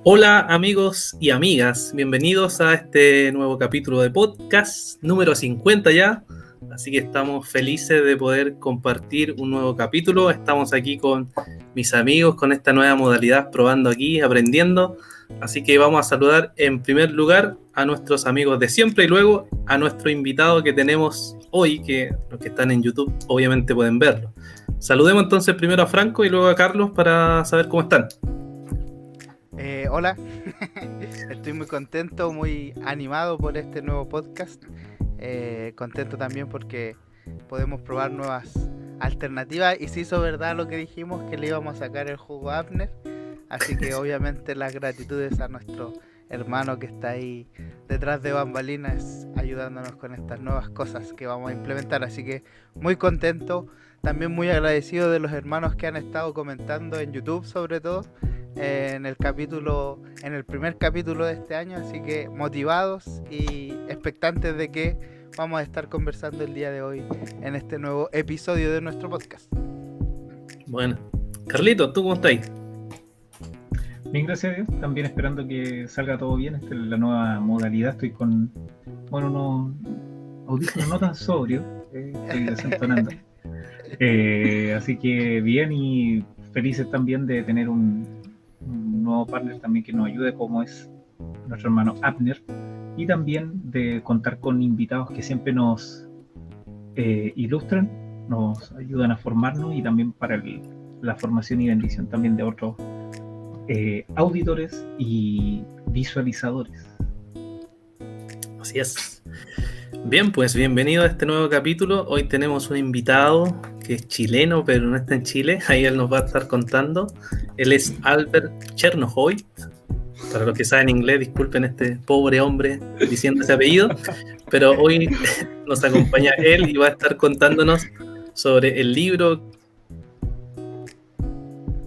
Hola amigos y amigas, bienvenidos a este nuevo capítulo de podcast, número 50 ya, así que estamos felices de poder compartir un nuevo capítulo. Estamos aquí con mis amigos, con esta nueva modalidad, probando aquí, aprendiendo, así que vamos a saludar en primer lugar a nuestros amigos de siempre y luego a nuestro invitado que tenemos hoy, que los que están en YouTube obviamente pueden verlo. Saludemos entonces primero a Franco y luego a Carlos para saber cómo están. Hola, estoy muy contento, muy animado por este nuevo podcast. Contento también porque podemos probar nuevas alternativas y se hizo verdad lo que dijimos, que le íbamos a sacar el jugo a Abner. Así que obviamente las gratitudes a nuestro hermano que está ahí detrás de bambalinas ayudándonos con estas nuevas cosas que vamos a implementar. Así que muy contento, también muy agradecido de los hermanos que han estado comentando en YouTube sobre todo. En el primer capítulo de este año, así que motivados y expectantes de que vamos a estar conversando el día de hoy en este nuevo episodio de nuestro podcast. Bueno, Carlito, ¿tú cómo estás? Bien, gracias a Dios, también esperando que salga todo bien. Esta es la nueva modalidad, estoy con unos audífonos no tan sobrios, estoy desentonando. Así que bien y felices también de tener un nuevo partner también que nos ayude, como es nuestro hermano Abner, y también de contar con invitados que siempre nos ilustran, nos ayudan a formarnos y también para la formación y bendición también de otros auditores y visualizadores. Así es. Bien, pues bienvenido a este nuevo capítulo. Hoy tenemos un invitado que es chileno, pero no está en Chile. Ahí él nos va a estar contando. Él es Albert Chernohoy. Para los que saben inglés, disculpen este pobre hombre diciendo ese apellido. Pero hoy nos acompaña él y va a estar contándonos sobre el libro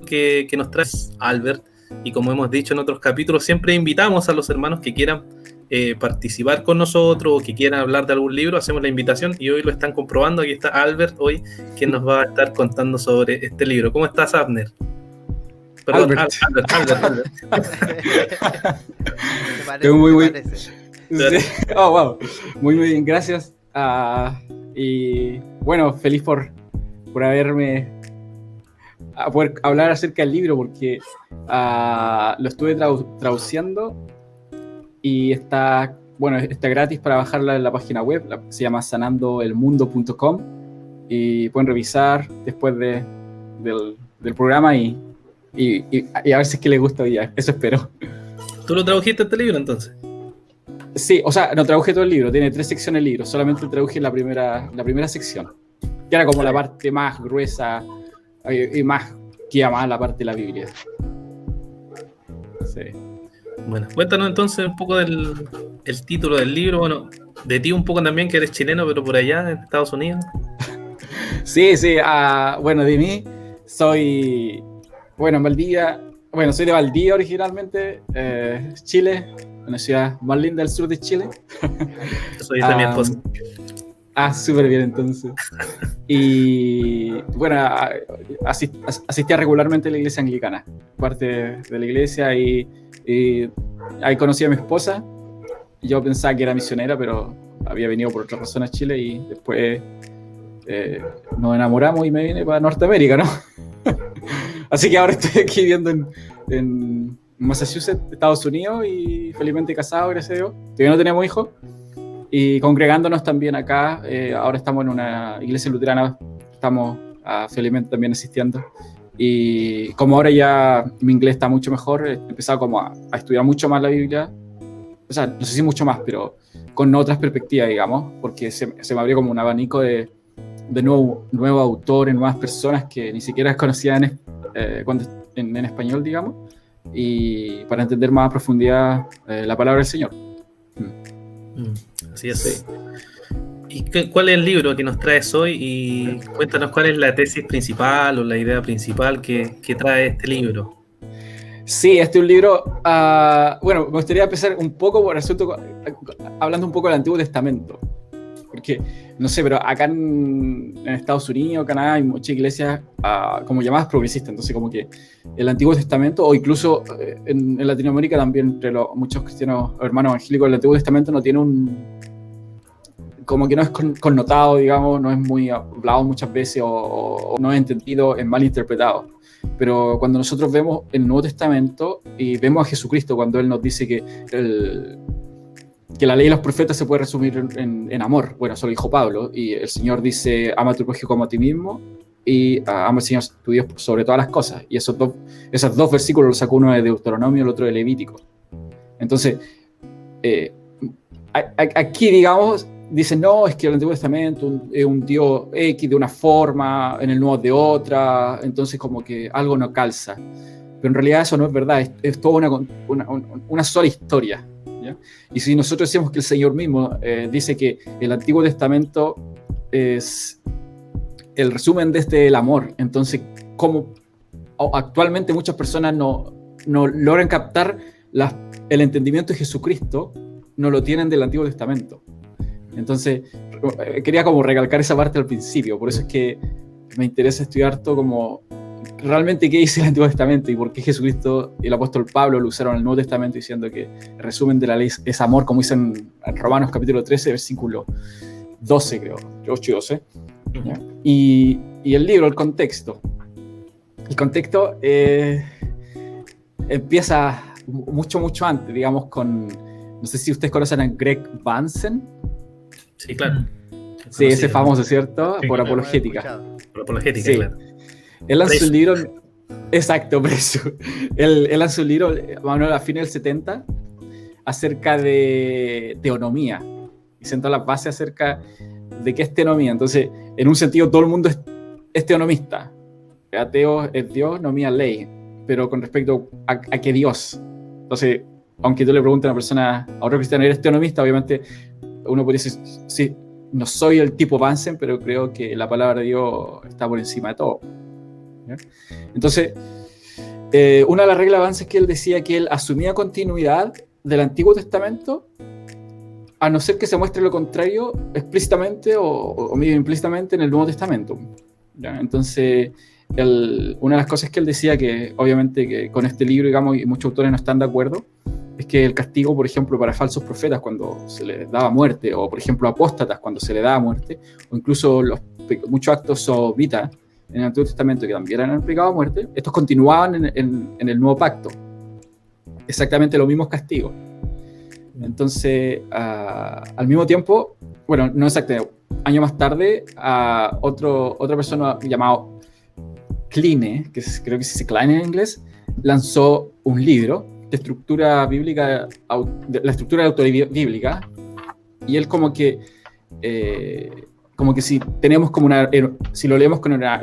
que nos trae Albert. Y como hemos dicho en otros capítulos, siempre invitamos a los hermanos que quieran participar con nosotros o que quieran hablar de algún libro, hacemos la invitación y hoy lo están comprobando. Aquí está Albert hoy, quien nos va a estar contando sobre este libro. ¿Cómo estás, Abner? Perdón, Albert. Muy sí. Oh, wow. Muy bien, gracias. Y bueno, feliz por haberme a poder hablar acerca del libro, porque lo estuve traduciendo y está gratis para bajarla en la página web. Se llama sanandoelmundo.com y pueden revisar después del programa y a ver si es que les gusta hoy día. Eso espero. ¿Tú lo tradujiste este libro entonces? Sí, o sea, no traduje todo el libro, tiene 3 secciones el libro, solamente traduje la primera sección, que era como la parte más gruesa y más que iba más la parte de la Biblia. Sí. Bueno, cuéntanos entonces un poco del título del libro, bueno, de ti un poco también, que eres chileno, pero por allá en Estados Unidos. Sí, bueno, de mí soy, en Valdivia, soy de Valdivia originalmente, Chile, una ciudad más linda del sur de Chile. Soy de mi esposa. Súper bien entonces. Y bueno, asistía regularmente a la iglesia anglicana, parte de la iglesia, y ahí conocí a mi esposa. Yo pensaba que era misionera, pero había venido por otra razón a Chile y después nos enamoramos y me vine para Norteamérica, ¿no? Así que ahora estoy aquí viviendo en Massachusetts, Estados Unidos, y felizmente casado, gracias a Dios. Todavía no tenemos hijos. Y congregándonos también acá, ahora estamos en una iglesia luterana, estamos felizmente también asistiendo. Y como ahora ya mi inglés está mucho mejor, he empezado como a estudiar mucho más la Biblia. O sea, no sé si mucho más, pero con otras perspectivas, digamos, porque se me abrió como un abanico de nuevos autores, nuevas personas que ni siquiera conocía en español, digamos, y para entender más a profundidad la palabra del Señor. Así es. Sí. ¿Y cuál es el libro que nos traes hoy? Y cuéntanos cuál es la tesis principal o la idea principal que trae este libro. Sí, este es un libro, me gustaría empezar un poco por el asunto, hablando un poco del Antiguo Testamento, porque, no sé, pero acá en Estados Unidos, Canadá, hay muchas iglesias como llamadas progresistas, entonces como que el Antiguo Testamento, o incluso en Latinoamérica también, entre muchos cristianos hermanos evangélicos, el Antiguo Testamento no tiene como que no es connotado, digamos, no es muy hablado muchas veces o no es entendido, es mal interpretado. Pero cuando nosotros vemos el Nuevo Testamento y vemos a Jesucristo cuando Él nos dice que la ley y los profetas se puede resumir en amor, bueno, eso lo dijo Pablo, y el Señor dice, ama a tu prójimo como a ti mismo, y ama al Señor tu Dios sobre todas las cosas. Y esos dos versículos los sacó uno de Deuteronomio y el otro de Levítico. Entonces, aquí, digamos, dicen, no, es que el Antiguo Testamento es un Dios X de una forma, en el Nuevo de otra, entonces como que algo no calza. Pero en realidad eso no es verdad, es toda una sola historia, ¿ya? Y si nosotros decimos que el Señor mismo dice que el Antiguo Testamento es el resumen de el amor, entonces como actualmente muchas personas no logran captar el entendimiento de Jesucristo, no lo tienen del Antiguo Testamento. Entonces, quería como recalcar esa parte al principio, por eso es que me interesa estudiar todo como realmente qué dice el Antiguo Testamento y por qué Jesucristo y el apóstol Pablo lo usaron en el Nuevo Testamento diciendo que el resumen de la ley es amor, como dicen en Romanos capítulo 13, versículo 12, creo, 8 y 12. ¿Ya? Y el libro, el contexto. El contexto empieza mucho antes, digamos, con, no sé si ustedes conocen a Greg Vansen. Sí, claro. Sí, ese famoso, ¿cierto? Sí, por claro, apologética. Por apologética, Sí. claro. Él lanzó Preso. un libro, exacto, preso. Él lanzó un libro, bueno, a fines del 70, acerca de teonomía. Y sentó las bases acerca de qué es teonomía. Entonces, en un sentido, todo el mundo es teonomista. Ateo es Dios, nomía ley. Pero con respecto a qué Dios. Entonces, aunque tú le preguntes a una persona, a otro cristiano, ¿eres teonomista? Obviamente, uno podría decir, sí, no soy el tipo Vansen, pero creo que la palabra de Dios está por encima de todo. ¿Ya? Entonces, una de las reglas de Vansen es que él decía que él asumía continuidad del Antiguo Testamento, a no ser que se muestre lo contrario explícitamente o medio implícitamente en el Nuevo Testamento. ¿Ya? Entonces, una de las cosas que él decía, que obviamente que con este libro, digamos, y muchos autores no están de acuerdo, es que el castigo, por ejemplo, para falsos profetas cuando se les daba muerte, o por ejemplo apóstatas cuando se les daba muerte, o incluso muchos actos sodomitas en el Antiguo Testamento que también eran aplicados a muerte, estos continuaban en el Nuevo Pacto. Exactamente los mismos castigos. Entonces, al mismo tiempo, bueno, no exactamente, año más tarde, otra persona llamado Kline, creo que se dice Klein en inglés, lanzó un libro de estructura bíblica, la estructura de autoridad bíblica, y él como que si tenemos como si lo leemos con una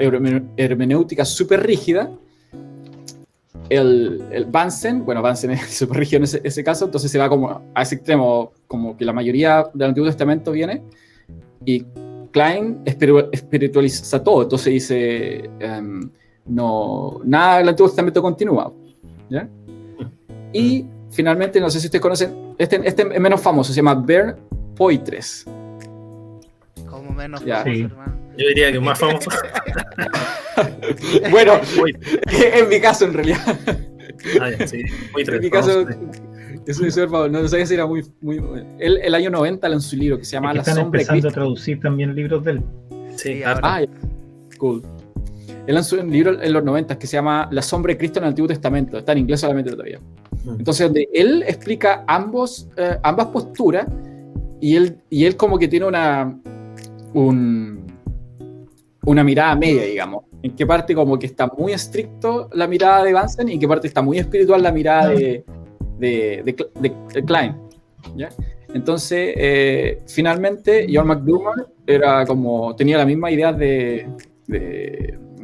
hermenéutica súper rígida, el Vansen es súper rígido en ese caso, entonces se va como a ese extremo, como que la mayoría del Antiguo Testamento viene, y Klein espiritualiza todo, entonces dice, no, nada del Antiguo Testamento continúa, ¿ya? Y finalmente, no sé si ustedes conocen, este es menos famoso, se llama Bernd Poitres. Como menos Ya. famoso, Sí. hermano. Yo diría que más famoso. Bueno, Muy, en mi caso, en realidad. sí, muy En mi famoso. caso, es súper famoso. No sabía si era muy. Él, el año 90 lanzó un libro que se llama Es que La están Sombra de empezando a Cristo. traducir también libros de él. Sí, Sí, harto. ahora. Cool. Él lanzó un libro en los 90 que se llama La Sombra de Cristo en el Antiguo Testamento. Está en inglés solamente todavía. Entonces, donde él explica ambas posturas y él como que tiene una mirada media, digamos. En qué parte como que está muy estricto la mirada de Vansen y en qué parte está muy espiritual la mirada de Klein. ¿Ya? Entonces, finalmente, John McDermott tenía la misma idea de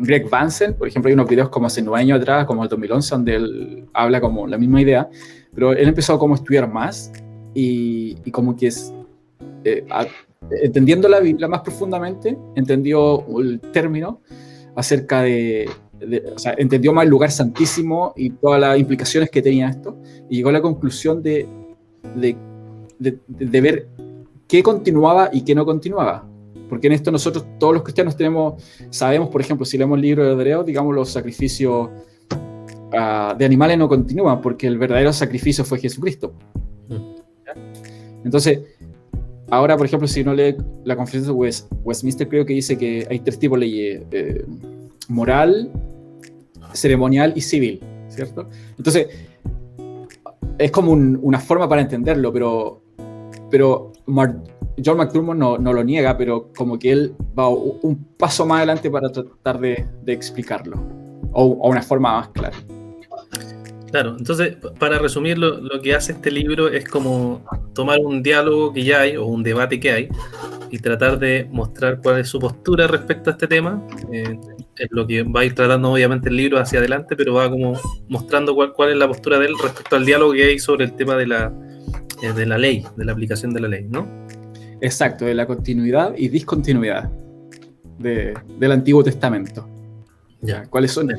Greg Vansen. Por ejemplo, hay unos videos como hace 9 años atrás, como el 2011, donde él habla como la misma idea, pero él empezó como a estudiar más y como que entendiendo la Biblia más profundamente, entendió el término acerca o sea, entendió más el lugar santísimo y todas las implicaciones que tenía esto, y llegó a la conclusión de ver qué continuaba y qué no continuaba. Porque en esto nosotros, todos los cristianos sabemos, por ejemplo, si leemos el libro de Hebreos, digamos, los sacrificios de animales no continúan, porque el verdadero sacrificio fue Jesucristo. ¿Ya? Entonces, ahora, por ejemplo, si uno lee la Conferencia de Westminster, creo que dice que hay 3 tipos de leyes: moral, ceremonial y civil, ¿cierto? Entonces, es como una forma para entenderlo, pero John McDermott no lo niega, pero como que él va un paso más adelante para tratar de explicarlo, o una forma más clara. Claro, entonces, para resumir, lo que hace este libro es como tomar un diálogo que ya hay, o un debate que hay, y tratar de mostrar cuál es su postura respecto a este tema. Es lo que va a ir tratando obviamente el libro hacia adelante, pero va como mostrando cuál es la postura de él respecto al diálogo que hay sobre el tema de la ley, de la aplicación de la ley, ¿no? Exacto, de la continuidad y discontinuidad del Antiguo Testamento. Ya, ¿cuáles son?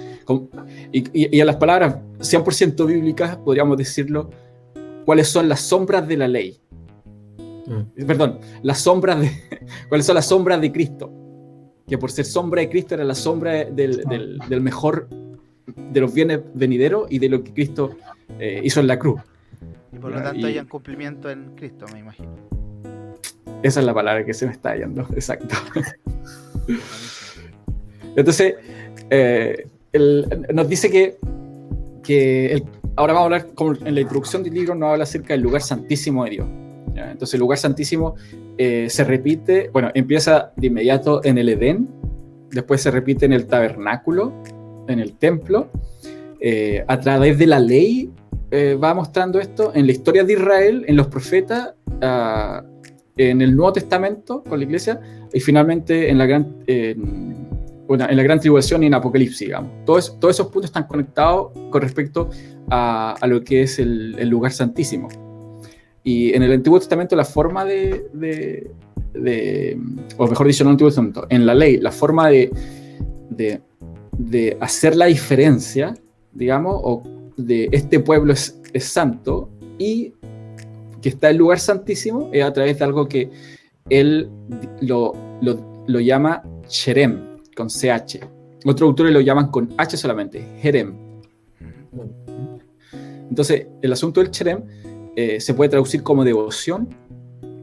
Y a las palabras 100% bíblicas, podríamos decirlo, ¿cuáles son las sombras de la ley? Perdón, ¿cuáles son las sombras de Cristo? Que por ser sombra de Cristo era la sombra del mejor de los bienes venideros y de lo que Cristo hizo en la cruz. Y por lo tanto hayan cumplimiento en Cristo, me imagino. Esa es la palabra que se me está hallando, exacto. Entonces, nos dice que ahora vamos a hablar, como en la introducción del libro, nos habla acerca del lugar santísimo de Dios. ¿Ya? Entonces, el lugar santísimo se repite, bueno, empieza de inmediato en el Edén, después se repite en el tabernáculo, en el templo, a través de la ley va mostrando esto, en la historia de Israel, en los profetas, en el Nuevo Testamento con la iglesia, y finalmente en la gran tribulación y en Apocalipsis, digamos. Todos esos puntos están conectados con respecto a lo que es el lugar santísimo. Y en el Antiguo Testamento la forma o mejor dicho, no en el Antiguo Testamento, en la ley, la forma de hacer la diferencia, digamos, o de este pueblo es santo y que está en el lugar santísimo, es a través de algo que él lo llama Cherem, con CH. Otros autores lo llaman con H solamente, Jerem. Entonces, el asunto del Cherem se puede traducir como devoción.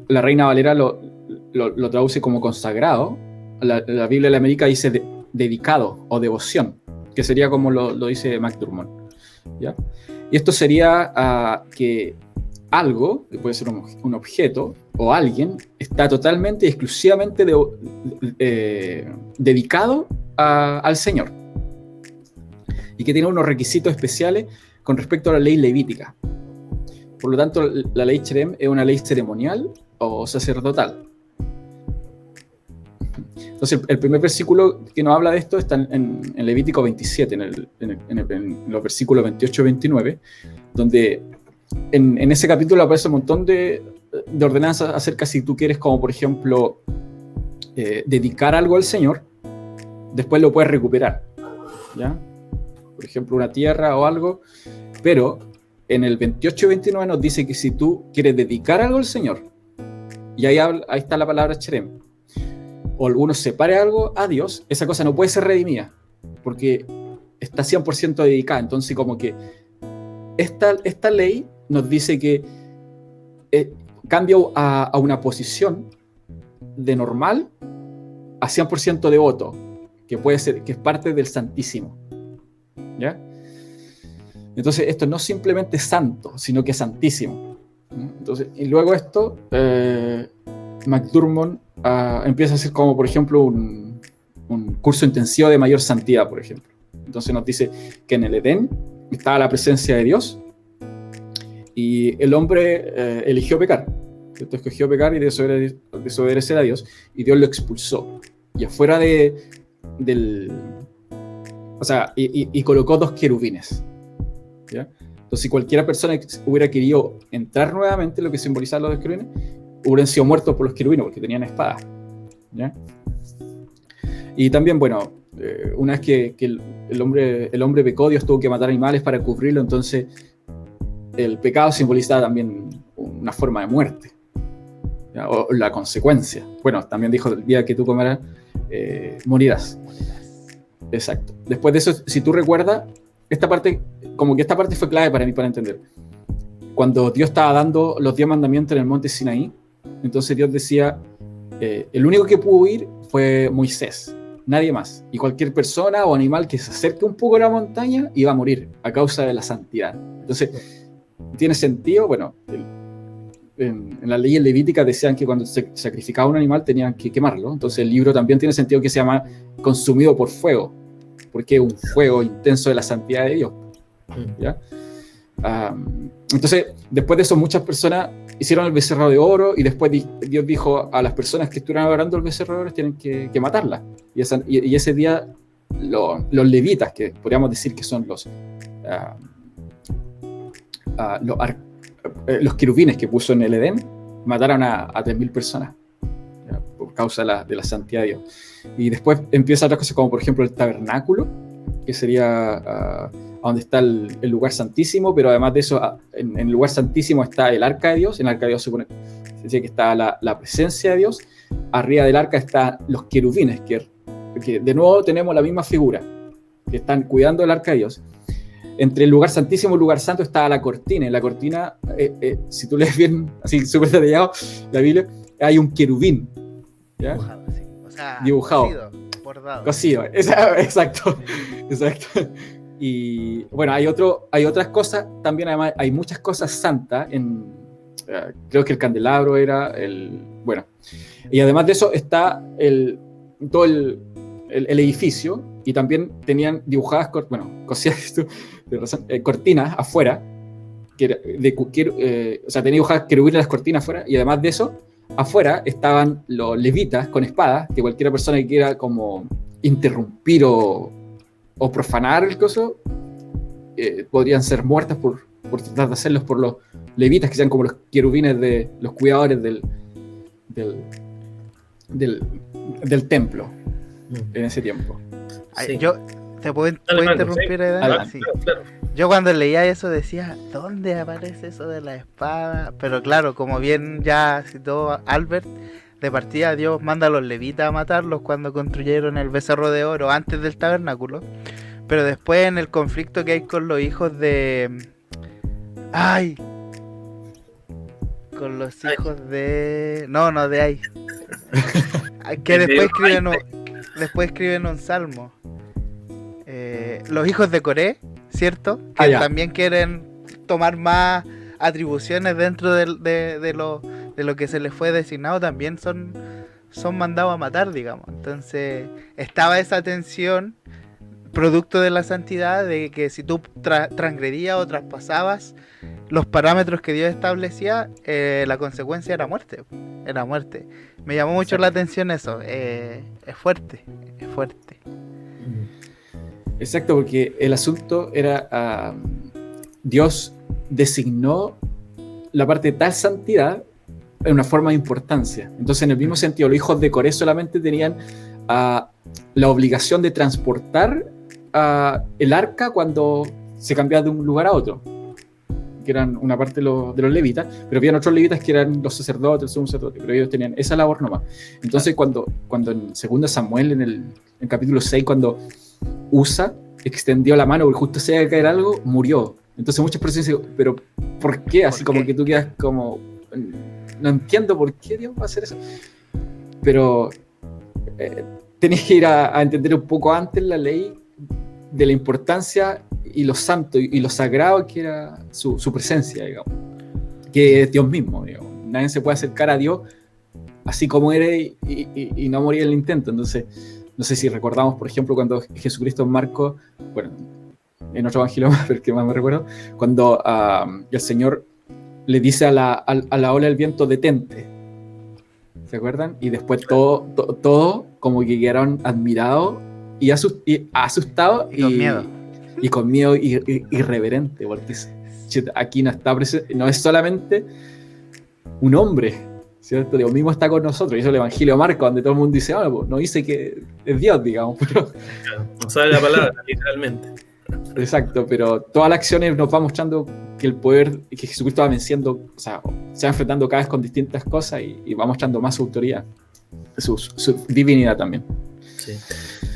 La Reina Valera lo traduce como consagrado. La Biblia de la América dice dedicado o devoción, que sería como lo dice McDermott, ¿ya? Y esto sería que algo, que puede ser un objeto o alguien, está totalmente y exclusivamente dedicado al Señor, y que tiene unos requisitos especiales con respecto a la ley levítica. Por lo tanto, la ley Cherem es una ley ceremonial o sacerdotal. Entonces, el primer versículo que nos habla de esto está en Levítico 27, en los versículos 28 y 29, donde en ese capítulo aparece un montón de ordenanzas acerca si tú quieres, como por ejemplo, dedicar algo al Señor, después lo puedes recuperar, ¿ya? Por ejemplo, una tierra o algo, pero en el 28 y 29 nos dice que si tú quieres dedicar algo al Señor, y ahí está la palabra Cherem, o alguno separe algo a Dios, esa cosa no puede ser redimida, porque está 100% dedicada. Entonces, como que esta ley nos dice que cambia a una posición de normal a 100% devoto, que puede ser, que es parte del Santísimo, ¿ya? Entonces, esto no simplemente es santo, sino que es santísimo, ¿no? Entonces, y luego esto, McDermott empieza a hacer como, por ejemplo, un curso intensivo de mayor santidad, por ejemplo. Entonces nos dice que en el Edén estaba la presencia de Dios y el hombre eligió pecar. Entonces escogió pecar y desobedecer a Dios, y Dios lo expulsó. Y afuera y colocó 2 querubines, ¿ya? Entonces, si cualquiera persona hubiera querido entrar nuevamente, lo que simbolizan los 2 querubines, hubieran sido muertos por los querubines porque tenían espadas, ¿ya? Y también, bueno, una vez que el hombre pecó, Dios tuvo que matar animales para cubrirlo. Entonces el pecado simboliza también una forma de muerte, ¿ya? O la consecuencia. Bueno, también dijo, el día que tú comerás, morirás. Exacto. Después de eso, si tú recuerdas, esta parte fue clave para mí para entender. Cuando Dios estaba dando los 10 mandamientos en el monte Sinaí, entonces Dios decía, el único que pudo huir fue Moisés, nadie más. Y cualquier persona o animal que se acerque un poco a la montaña iba a morir a causa de la santidad. Entonces, tiene sentido, bueno, en las leyes levíticas decían que cuando se sacrificaba un animal tenían que quemarlo. Entonces el libro también tiene sentido que se llama consumido por fuego, porque es un fuego intenso de la santidad de Dios. ¿Ya? Entonces, después de eso, muchas personas hicieron el becerro de oro y después Dios dijo a las personas que estuvieran adorando el becerro de oro tienen que matarla. Y ese día los levitas, que podríamos decir que son los querubines que puso en el Edén, mataron a 3.000 personas, ¿ya? Por causa de la santidad de Dios. Y después empiezan otras cosas como por ejemplo el tabernáculo, que sería donde está el lugar santísimo, pero además de eso, en el lugar santísimo está el arca de Dios. En el arca de Dios se dice que está la presencia de Dios. Arriba del arca están los querubines, que de nuevo tenemos la misma figura, que están cuidando el arca de Dios. Entre el lugar santísimo y el lugar santo está la cortina. En la cortina, si tú lees bien, así súper detallado, la Biblia, hay un querubín, ¿ya? Dibujado, sí. O sea, dibujado. Bordado. Cosido, exacto. Y bueno, hay otras cosas, también además hay muchas cosas santas, creo que el candelabro era bueno, y además de eso está todo el edificio, y también tenían dibujadas, cosidas, cortinas afuera, o sea, tenía dibujadas querubines las cortinas afuera, y además de eso, afuera estaban los levitas con espadas, que cualquiera persona que quiera como interrumpir o profanar el coso, podrían ser muertas por tratar de hacerlos por los levitas, que sean como los querubines de los cuidadores del templo en ese tiempo. Sí. Yo te puedo interrumpir, sí. Claro. Yo cuando leía eso decía, ¿dónde aparece eso de la espada? Pero claro, como bien ya citó Albert, de partida Dios manda a los levitas a matarlos cuando construyeron el becerro de oro antes del tabernáculo. Pero después en el conflicto que hay con los hijos de... Con los hijos de... No, de ahí. Que después escriben un salmo. Los hijos de Coré, ¿cierto? Que también quieren tomar más atribuciones dentro de lo que se les fue designado, también son mandados a matar, digamos. Entonces estaba esa tensión producto de la santidad, de que si tú transgredías o traspasabas los parámetros que Dios establecía, la consecuencia era muerte. Me llamó mucho la atención eso. Es fuerte. Exacto, porque el asunto era Dios designó la parte de tal santidad en una forma de importancia. Entonces, en el mismo sentido, los hijos de Coré solamente tenían la obligación de transportar el arca cuando se cambiaba de un lugar a otro, que eran una parte de los levitas, pero habían otros levitas que eran los sacerdotes, el sumo sacerdote, pero ellos tenían esa labor nomás. Entonces, cuando en 2 Samuel, en el capítulo 6, cuando Usa extendió la mano porque justo se iba a caer algo, murió. Entonces muchas personas dicen, pero ¿por qué? Así como que tú quedas como, no entiendo por qué Dios va a hacer eso. Pero tenés que ir a entender un poco antes la ley de la importancia y lo santo y lo sagrado que era su presencia, digamos, que es Dios mismo, digamos. Nadie se puede acercar a Dios así como eres y no morir en el intento. Entonces, no sé si recordamos, por ejemplo, cuando Jesucristo en Marcos, bueno, en otro evangelio más, pero que más me recuerdo, cuando el Señor le dice a la ola del viento, detente. ¿Se acuerdan? Y después todo como que quedaron admirados y asustados y con miedo. Y con miedo irreverente, porque aquí no está presente, no es solamente un hombre, ¿cierto? Dios mismo está con nosotros. Y eso es el Evangelio de Marcos, donde todo el mundo dice, pues, no dice que es Dios, digamos. Pero... no sabe la palabra, literalmente. Exacto, pero todas las acciones nos va mostrando el poder, que Jesucristo va venciendo, o sea, se va enfrentando cada vez con distintas cosas y va mostrando más su autoridad, su divinidad también. Sí.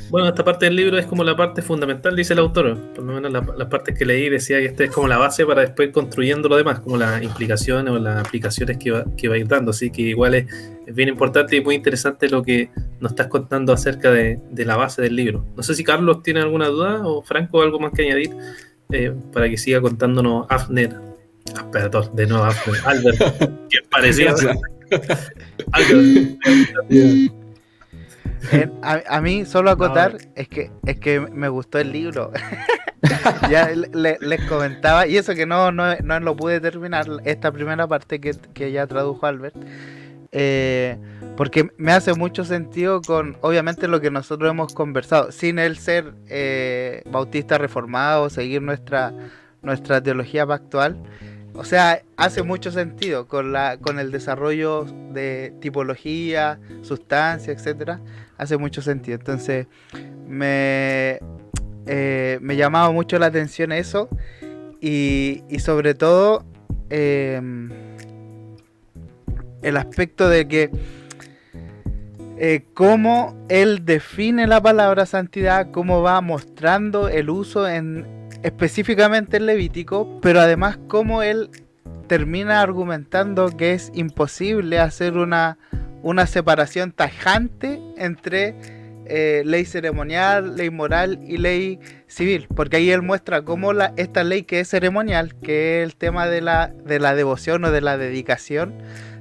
Bueno, esta parte del libro es como la parte fundamental, dice el autor. Por lo menos las partes que leí decía que esta es como la base para después ir construyendo lo demás, como las implicaciones o las aplicaciones que va a ir dando. Así que igual es bien importante y muy interesante lo que nos estás contando acerca de la base del libro. No sé si Carlos tiene alguna duda o Franco algo más que añadir para que siga contándonos Afner. Perdón, de nuevo Afner. Albert, que parecía. Albert. Yeah. A mí solo acotar es que me gustó el libro. Ya les comentaba, y eso que no lo pude terminar, esta primera parte que ya tradujo Albert, porque me hace mucho sentido con, obviamente, lo que nosotros hemos conversado, sin el ser bautista reformado, seguir nuestra teología pactual. O sea, hace mucho sentido con el desarrollo de tipología, sustancia, etcétera. Hace mucho sentido. Entonces, me llamaba mucho la atención eso. Y sobre todo, el aspecto de que cómo él define la palabra santidad, cómo va mostrando el uso específicamente en Levítico, pero además cómo él termina argumentando que es imposible hacer una separación tajante entre ley ceremonial, ley moral y ley civil, porque ahí él muestra cómo esta ley que es ceremonial, que es el tema de la devoción o de la dedicación,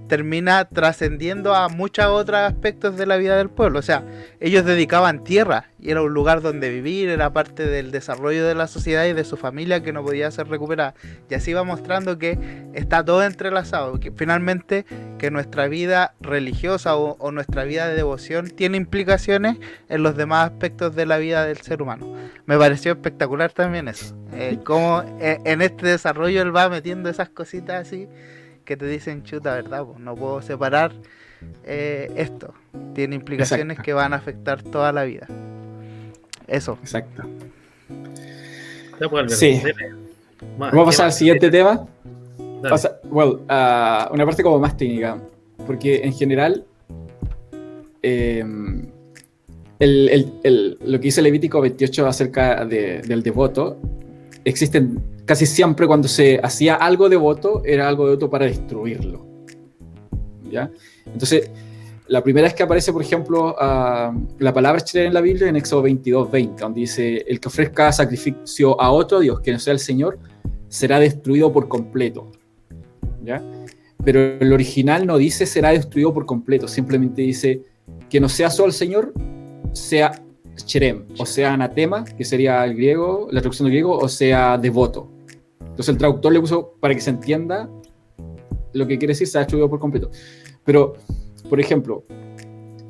termina trascendiendo a muchos otros aspectos de la vida del pueblo. O sea, ellos dedicaban tierra y era un lugar donde vivir, era parte del desarrollo de la sociedad y de su familia que no podía ser recuperada. Y así va mostrando que está todo entrelazado, que finalmente que nuestra vida religiosa o nuestra vida de devoción tiene implicaciones en los demás aspectos de la vida del ser humano. Me pareció espectacular también eso. Cómo en este desarrollo él va metiendo esas cositas así que te dicen, chuta, ¿verdad? Pues no puedo separar esto. Tiene implicaciones que van a afectar toda la vida. Eso. Exacto. Pues, sí. Vamos a pasar al siguiente tema. Una parte como más técnica. Porque en general, lo que dice Levítico 28 acerca del devoto, existen casi siempre cuando se hacía algo devoto, era algo devoto para destruirlo. ¿Ya? Entonces, la primera vez que aparece, por ejemplo, la palabra Sherem en la Biblia, en Éxodo 22:20, donde dice: el que ofrezca sacrificio a otro Dios que no sea el Señor, será destruido por completo. ¿Ya? Pero el original no dice será destruido por completo, simplemente dice que no sea solo el Señor, sea Sherem, o sea anatema, que sería el griego, la traducción del griego, o sea devoto. Entonces el traductor le puso para que se entienda lo que quiere decir se ha destruido por completo. Pero, por ejemplo,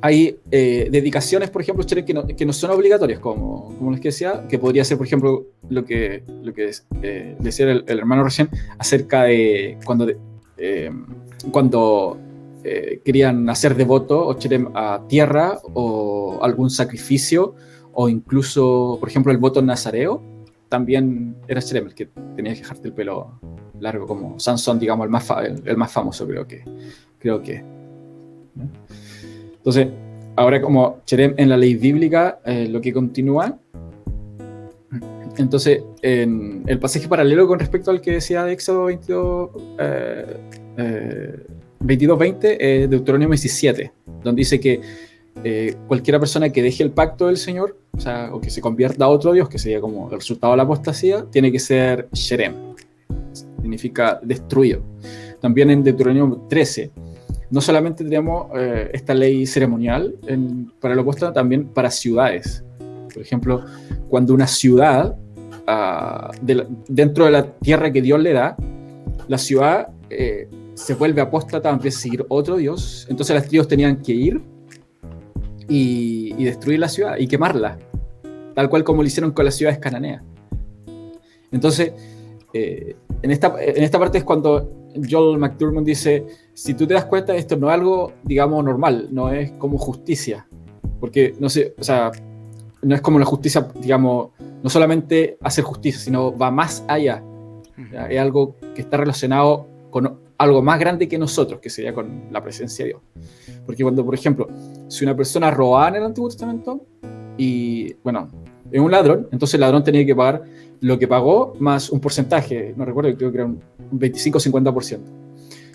hay dedicaciones, por ejemplo, que no son obligatorias, como les decía, que podría ser, por ejemplo, lo que decía el hermano recién, acerca de cuando querían hacer devoto o cherem a tierra o algún sacrificio, o incluso, por ejemplo, el voto nazareo, también era cherem, el que tenías que dejarte el pelo largo, como Sansón, digamos, el más famoso, creo que. Entonces, ahora como cherem en la ley bíblica, lo que continúa. Entonces, en el pasaje paralelo con respecto al que decía de Éxodo 22:20, Deuteronomio 17, donde dice que cualquier persona que deje el pacto del Señor, o que se convierta a otro Dios, que sería como el resultado de la apostasía, tiene que ser Sherem, significa destruido. También en Deuteronomio 13, no solamente tenemos esta ley ceremonial para el apóstata, también para ciudades. Por ejemplo, cuando una ciudad, dentro de la tierra que Dios le da, la ciudad se vuelve apóstata, empieza a seguir otro Dios, entonces las tribus tenían que ir y destruir la ciudad y quemarla, tal cual como lo hicieron con las ciudades cananeas. Entonces, en esta parte es cuando Joel McDermott dice: si tú te das cuenta, esto no es algo, digamos, normal, no es como justicia, porque no sé, o sea, no es como la justicia, digamos, no solamente hacer justicia, sino va más allá. ¿ya? Es algo que está relacionado con algo más grande que nosotros, que sería con la presencia de Dios. Porque cuando, por ejemplo, si una persona robaba en el Antiguo Testamento y, bueno, es un ladrón, entonces el ladrón tenía que pagar lo que pagó más un porcentaje, no recuerdo, creo que era un 25 o 50%.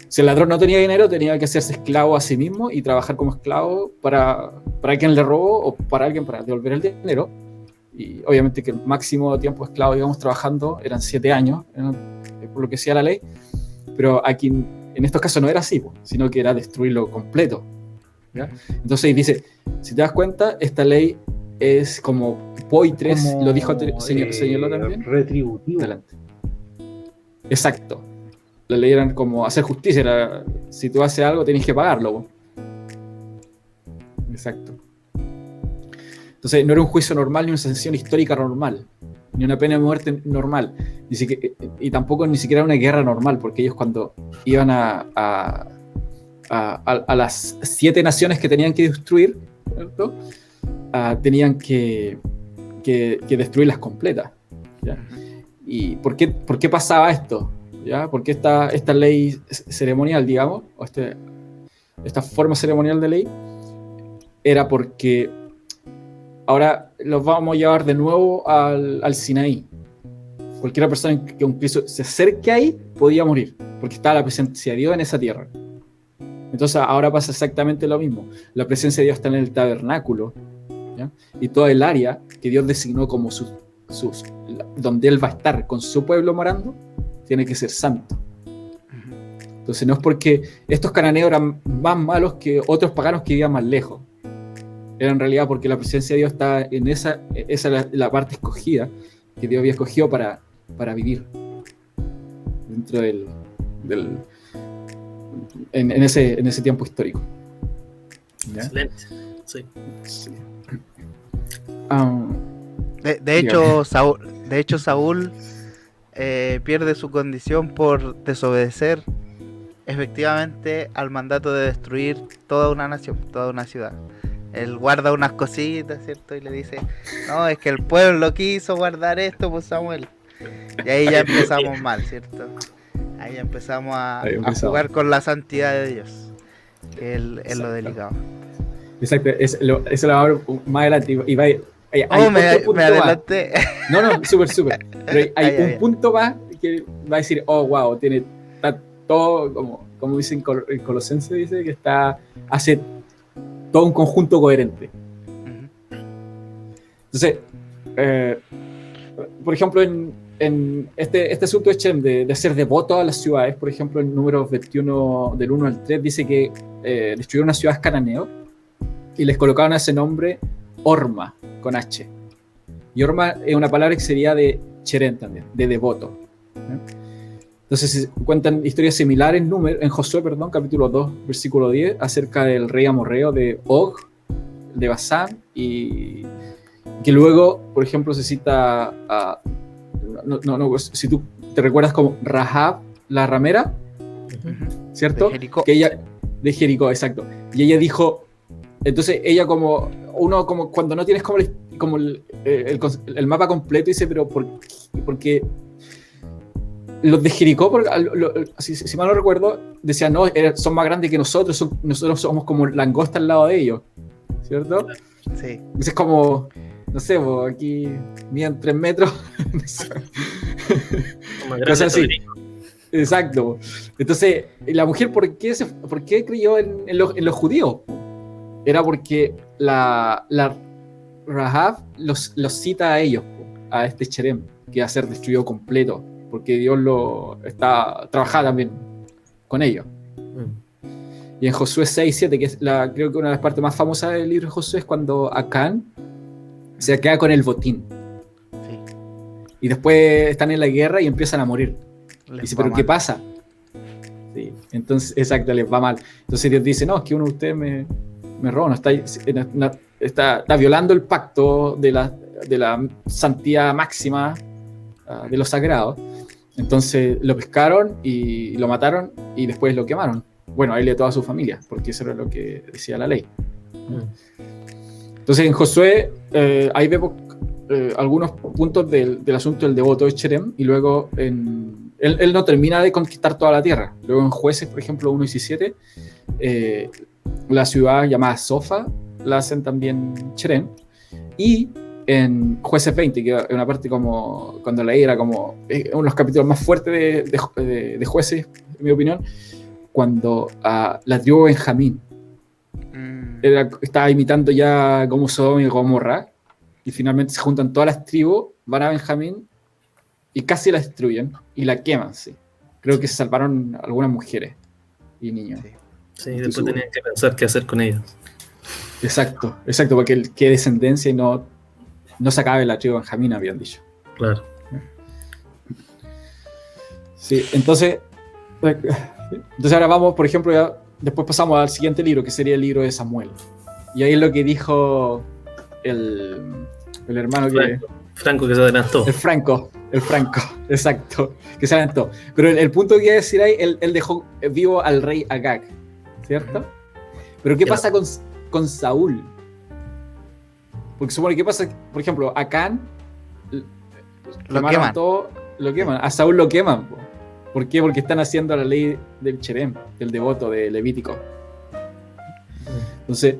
Si el ladrón no tenía dinero, tenía que hacerse esclavo a sí mismo y trabajar como esclavo para quien le robó o para alguien para devolver el dinero. Y obviamente que el máximo tiempo de esclavo, digamos, trabajando eran 7 años, por lo que decía la ley. Pero aquí, en estos casos no era así, sino que era destruirlo completo, ¿ya? Entonces dice, si te das cuenta, esta ley es como POI 3, lo dijo, señaló también. Retributivo. Adelante. Exacto. La ley era como hacer justicia, era, si tú haces algo tenés que pagarlo. Exacto. Entonces no era un juicio normal ni una sanción histórica normal, ni una pena de muerte normal, y tampoco ni siquiera una guerra normal, porque ellos cuando iban a las 7 naciones que tenían que destruir, ¿cierto? Tenían que destruirlas completas, ¿ya? ¿Y por qué pasaba esto? ¿Ya? ¿Por qué esta ley ceremonial, digamos, o esta forma ceremonial de ley? Era porque ahora los vamos a llevar de nuevo al Sinaí. Cualquier persona que incluso se acerque ahí podía morir, porque estaba la presencia de Dios en esa tierra. Entonces ahora pasa exactamente lo mismo. La presencia de Dios está en el tabernáculo, ¿ya? Y toda el área que Dios designó como donde Él va a estar con su pueblo morando, tiene que ser santo. Entonces no es porque estos cananeos eran más malos que otros paganos que vivían más lejos. Era en realidad porque la presencia de Dios está en esa la parte escogida que Dios había escogido para vivir dentro en ese tiempo histórico. ¿Ya? Excelente. Sí. Sí. De hecho, Saúl pierde su condición por desobedecer efectivamente al mandato de destruir toda una nación, toda una ciudad. Él guarda unas cositas, ¿cierto? Y le dice, no, es que el pueblo quiso guardar esto por Samuel. Y ahí ya empezamos mal, ¿cierto? Ahí ya empezamos a jugar con la santidad de Dios, que es lo delicado. Exacto, eso lo va a ver más adelante. Y me adelanté. No, súper. Pero hay un punto más que va a decir, oh, wow, está todo, como dicen en Colosense, dice que hace todo un conjunto coherente. Entonces, por ejemplo, en este asunto de Shem, de hacer devoto a las ciudades, por ejemplo, en Números 21, del 1 al 3, dice que destruyeron unas ciudades cananeos y les colocaron ese nombre Horma, con H. Y Horma es una palabra que sería de Cherem también, de devoto. Entonces se cuentan historias similares en Josué, capítulo 2, versículo 10, acerca del rey amorreo de Og, de Basán, y que luego, por ejemplo, se cita si tú te recuerdas como Rahab, la ramera, ¿cierto? De Jericó. De Jericó, exacto. Y ella dijo, entonces ella como cuando no tienes como el mapa completo, dice, pero ¿por qué? Los de Jericó, si mal no recuerdo, decían, no, son más grandes que nosotros somos como langosta al lado de ellos, ¿cierto? Sí. Entonces como, no sé, aquí miden 3 metros. Cosas así. Exacto. Entonces, la mujer, ¿por qué creyó en los judíos? Era porque la Rahab los cita a ellos, a este Cherem, que va a ser destruido completo, porque Dios trabajaba también con ellos. Y en Josué 6:7, que es creo que una de las partes más famosas del libro de Josué, es cuando Acán se queda con el botín. Sí. Y después están en la guerra y empiezan a morir. Dice, ¿pero qué pasa? Sí. Entonces, exacto, les va mal. Entonces Dios dice, no, es que uno de ustedes me roba, está violando el pacto de la santidad máxima de lo sagrado. Entonces lo pescaron y lo mataron y después lo quemaron. Bueno, a él y a toda su familia, porque eso era lo que decía la ley. Entonces en Josué ahí vemos algunos puntos del asunto del devoto de Cherem, y luego en Él no termina de conquistar toda la tierra. Luego en Jueces, por ejemplo, 1:17, la ciudad llamada Sofa la hacen también Cherem. Y en Jueces 20, que es una parte como cuando la era como uno de los capítulos más fuertes de Jueces, en mi opinión, cuando la tribu Benjamín estaba imitando ya como Sodoma y Gomorra, y finalmente se juntan todas las tribus, van a Benjamín y casi la destruyen y la queman, sí. Creo que se salvaron algunas mujeres y niños. Sí, después tenían que pensar qué hacer con ellos. Exacto, porque quede descendencia y no se acabe la tribu Benjamín, habían dicho. Claro. Sí, entonces ahora vamos, por ejemplo, después pasamos al siguiente libro, que sería el libro de Samuel. Y ahí es lo que dijo el hermano Franco que se adelantó. El Franco, exacto, que se adelantó. Pero el punto que iba a decir ahí, él dejó vivo al rey Agag, ¿cierto? Pero ¿qué pasa con Saúl? Porque supone que pasa, por ejemplo, a Acán lo queman. A Saúl lo queman. ¿Por qué? Porque están haciendo la ley del Cherem, del devoto de Levítico. Entonces,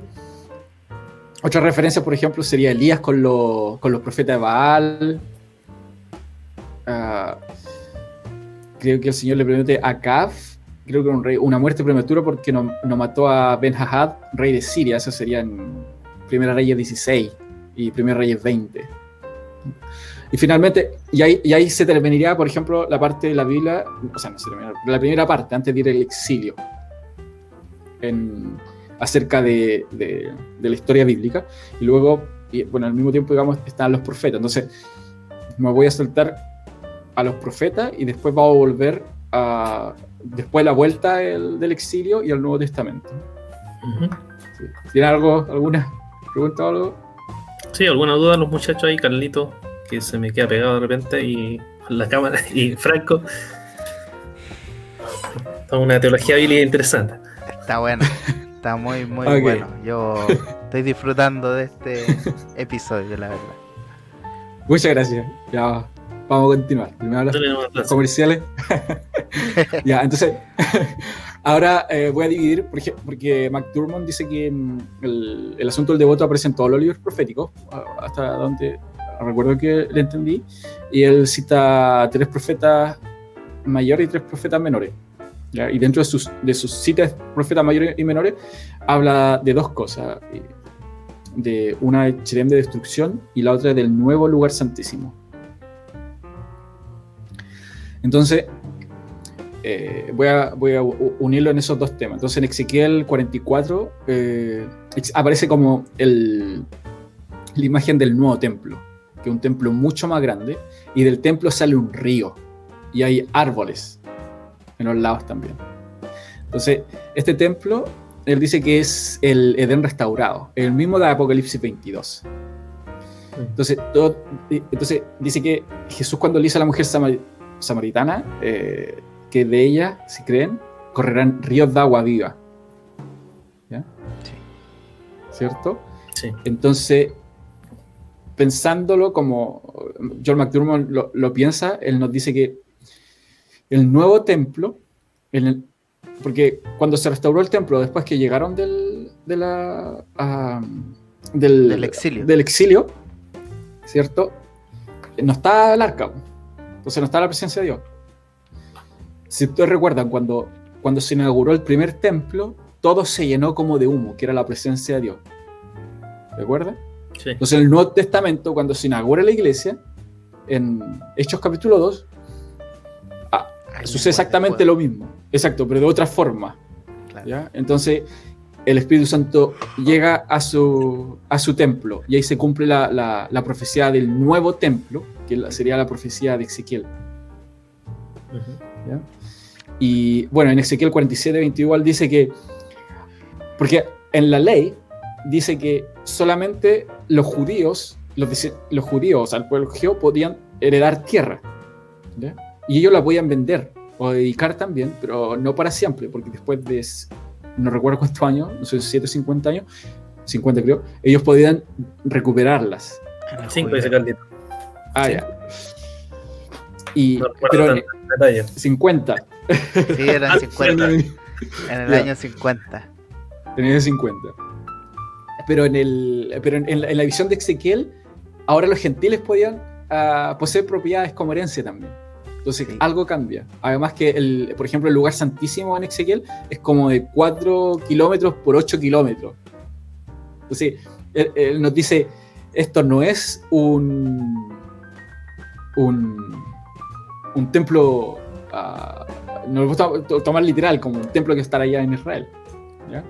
otra referencia, por ejemplo, sería Elías con los profetas de Baal. Creo que el Señor le promete a Acab, creo que una muerte prematura porque no mató a Ben-Hadad, rey de Siria. Eso sería en Primera Reyes 16 y Primera Reyes 20. Y finalmente, y ahí se terminaría, por ejemplo, la parte de la Biblia, o sea, no se terminaría, la primera parte, antes de ir al exilio, acerca de la historia bíblica. Y luego, al mismo tiempo, digamos, están los profetas. Entonces, me voy a saltar a los profetas y después vamos a volver después de la vuelta del exilio y al Nuevo Testamento. Uh-huh. Sí. ¿Tienen alguna pregunta o algo? Sí, alguna duda los muchachos ahí, Carlito, que se me queda pegado de repente, y la cámara, y Franco. Está una teología bíblica interesante. Está bueno, está muy Okay. bueno. Yo estoy disfrutando de este episodio, la verdad. Muchas gracias. Ya vamos a continuar. Primero los comerciales. Ya, entonces, ahora voy a dividir, porque McDermott dice que el asunto del devoto aparece en todos los libros proféticos, hasta donde recuerdo que le entendí, y él cita 3 profetas mayores y 3 profetas menores. ¿Ya? Y dentro de sus citas profetas mayores y menores, habla de 2 cosas. De una de Cherem de destrucción y la otra del nuevo lugar santísimo. Entonces, voy a unirlo en esos 2 temas. Entonces, en Ezequiel 44 aparece como la imagen del nuevo templo, que es un templo mucho más grande, y del templo sale un río, y hay árboles en los lados también. Entonces, este templo, él dice que es el Edén restaurado, el mismo de Apocalipsis 22. Entonces dice que Jesús, cuando le dice a la mujer samaritana, que de ella, si creen, correrán ríos de agua viva. ¿Ya? Sí. ¿Cierto? Sí. Entonces, pensándolo como John McDermott lo piensa, él nos dice que el nuevo templo, porque cuando se restauró el templo, después que llegaron del exilio, ¿cierto? No está el arca, entonces no está la presencia de Dios. Si ustedes recuerdan, cuando se inauguró el primer templo, todo se llenó como de humo, que era la presencia de Dios. ¿Recuerdan? Sí. Entonces en el Nuevo Testamento, cuando se inaugura la iglesia, en Hechos capítulo 2, sucede exactamente lo mismo. Exacto, pero de otra forma. Claro. ¿Ya? Entonces el Espíritu Santo llega a su templo, y ahí se cumple la profecía del nuevo templo, que sería la profecía de Ezequiel. Uh-huh. ¿Ya? Y bueno, en Ezequiel 47:21 igual dice que, porque en la ley dice que solamente los judíos, o sea, el pueblo judío, podían heredar tierra, ¿ya? Y ellos la podían vender o dedicar también, pero no para siempre, porque después de, no recuerdo cuántos años, no sé, 7 o 50 años, 50 creo, ellos podían recuperarlas. 5 dice Carlito. Ya. No pero recuerdo tanto detalle. 50. Sí, eran 50. En En el Ya. año 50. el 50. Pero en la visión de Ezequiel, ahora los gentiles podían poseer propiedades como herencia también. Entonces Sí. algo cambia. Además que, por ejemplo, el lugar santísimo en Ezequiel es como de 4 kilómetros por 8 kilómetros. Entonces, él nos dice, esto no es un templo, no lo puedo tomar literal, como un templo que está allá en Israel. ¿Ya?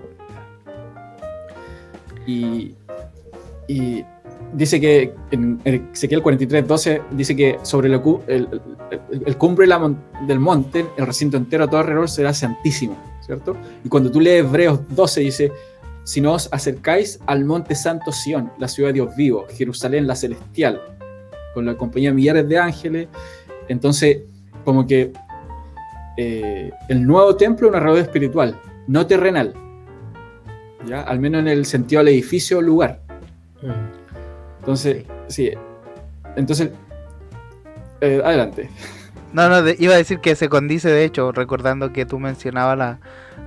Y dice que en Ezequiel 43:12 dice que sobre el cumbre del monte, el recinto entero, todo alrededor será santísimo, ¿cierto? Y cuando tú lees Hebreos 12 dice, si no os acercáis al monte santo Sión, la ciudad de Dios vivo, Jerusalén la celestial, con la compañía de millares de ángeles, entonces como que el nuevo templo es una realidad espiritual, no terrenal, ¿ya? Al menos en el sentido del edificio o lugar. Entonces, sí. Entonces, adelante. No, iba a decir que se condice, de hecho, recordando que tú mencionabas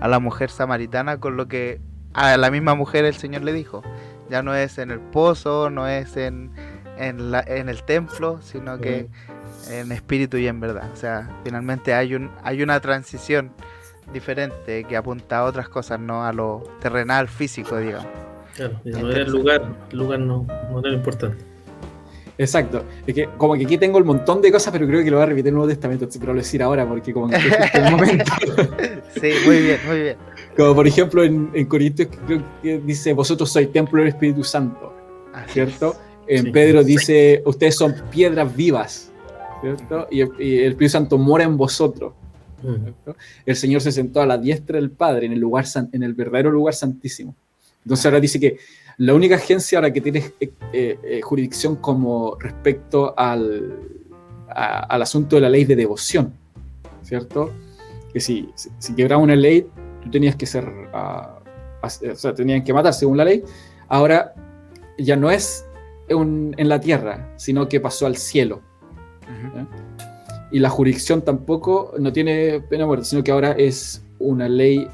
a la mujer samaritana con lo que a la misma mujer el Señor le dijo. Ya no es en el pozo, no es en el templo, sino que en espíritu y en verdad. O sea, finalmente hay una transición diferente que apunta a otras cosas, no a lo terrenal, físico, digamos. Claro, y no era el lugar no era lo importante. Exacto. Es que como que aquí tengo el montón de cosas, pero creo que lo voy a repetir en el Nuevo Testamento, pero lo voy a decir ahora porque como que es justo el momento. Sí, muy bien, muy bien. Como por ejemplo en Corintios creo que dice, vosotros sois templo del Espíritu Santo, Así ¿cierto? es. En Sí. Pedro dice, ustedes son piedras vivas, ¿cierto? Y el Espíritu Santo mora en vosotros. ¿Cierto? El Señor se sentó a la diestra del Padre en el verdadero lugar santísimo. Entonces ahora dice que la única agencia ahora que tiene jurisdicción como respecto al asunto de la ley de devoción, ¿cierto? Que si quebraba una ley, tú tenías que ser, o sea, tenían que matar según la ley. Ahora ya no es en la tierra, sino que pasó al cielo. Ujú. Y la jurisdicción tampoco no tiene pena de muerte, sino que ahora es una ley,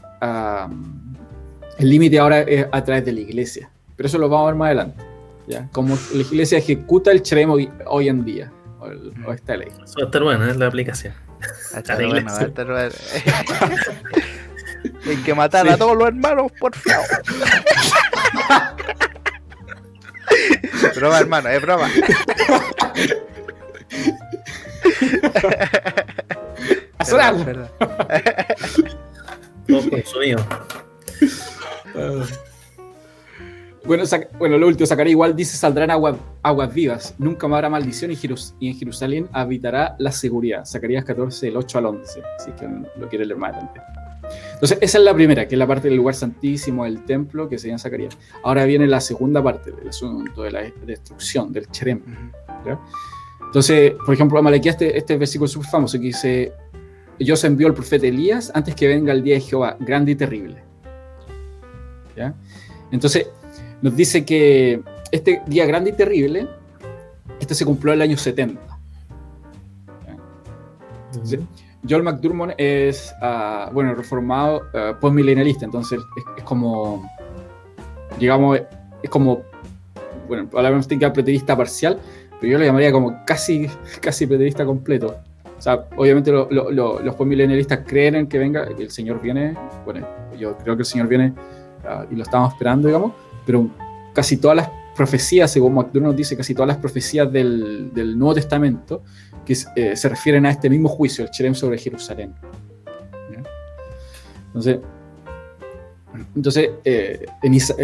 el límite ahora es a través de la iglesia. Pero eso lo vamos a ver más adelante, ¿ya? Como la iglesia ejecuta el cherem hoy en día, o esta ley. Eso va a estar bueno, la aplicación. Va a A estar la bueno, va a iglesia. estar bueno. Hay que matar a todos los hermanos, por favor. Broma, hermano, es broma. ¡A sonar! Perdón. Todo consumido. Bueno, lo último, Zacarías igual dice, saldrán aguas vivas, nunca más habrá maldición y en Jerusalén habitará la seguridad. Zacarías 14, del 8 al 11, si es que lo quiere leer más adelante. Entonces, esa es la primera, que es la parte del lugar santísimo, del templo, que se llama Zacarías. Ahora viene la segunda parte del asunto de la destrucción, del cherem. ¿Ya? Entonces, por ejemplo, Amalequías, este versículo es súper famoso, que dice, Dios envió al profeta Elías antes que venga el día de Jehová, grande y terrible. ¿Ya? Entonces, nos dice que este día grande y terrible, se cumplió en el año 70. ¿Ya? Joel McDurmon es, reformado postmilenialista, entonces es como, digamos, es como, bueno, hablamos de preterista parcial, pero yo lo llamaría como casi preterista completo. O sea, obviamente los postmilenialistas creen en que el Señor viene, bueno, yo creo que el Señor viene y lo estamos esperando, digamos, pero casi todas las profecías, según McDurmon dice, casi todas las profecías del Nuevo Testamento que se refieren a este mismo juicio, el cherem sobre Jerusalén. ¿Ya? Entonces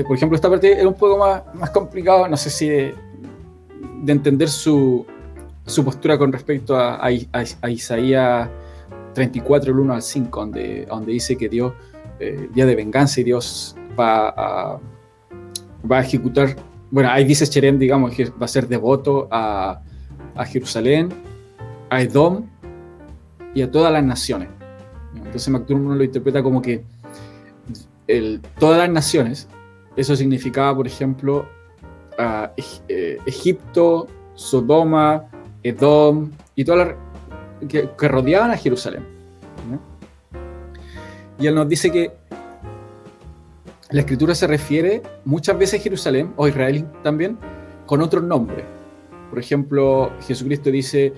por ejemplo, esta parte era un poco más complicado, no sé si de entender su postura con respecto a Isaías 34, el 1 al 5, donde dice que Dios, día de venganza, y Dios va a ejecutar, bueno, ahí dice cherem, digamos, que va a ser devoto a Jerusalén, a Edom y a todas las naciones. Entonces McDurmon lo interpreta como que todas las naciones, eso significaba, por ejemplo, Egipto, Sodoma, Edom y todas que rodeaban a Jerusalén. ¿No? Y él nos dice que la escritura se refiere muchas veces a Jerusalén, o Israel también, con otros nombres. Por ejemplo, Jesucristo dice,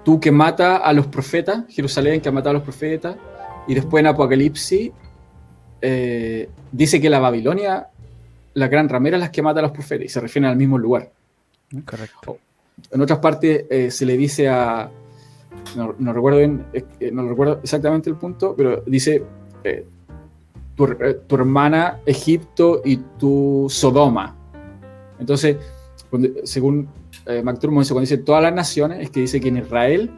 tú que mata a los profetas, Jerusalén que ha matado a los profetas, y después en Apocalipsis dice que la Babilonia, la gran ramera, es la que mata a los profetas, y se refieren al mismo lugar. Correcto. En otras partes se le dice a... No recuerdo exactamente el punto, pero dice tu hermana Egipto y tu Sodoma. Entonces, según McDermott, cuando dice todas las naciones, es que dice que en Israel,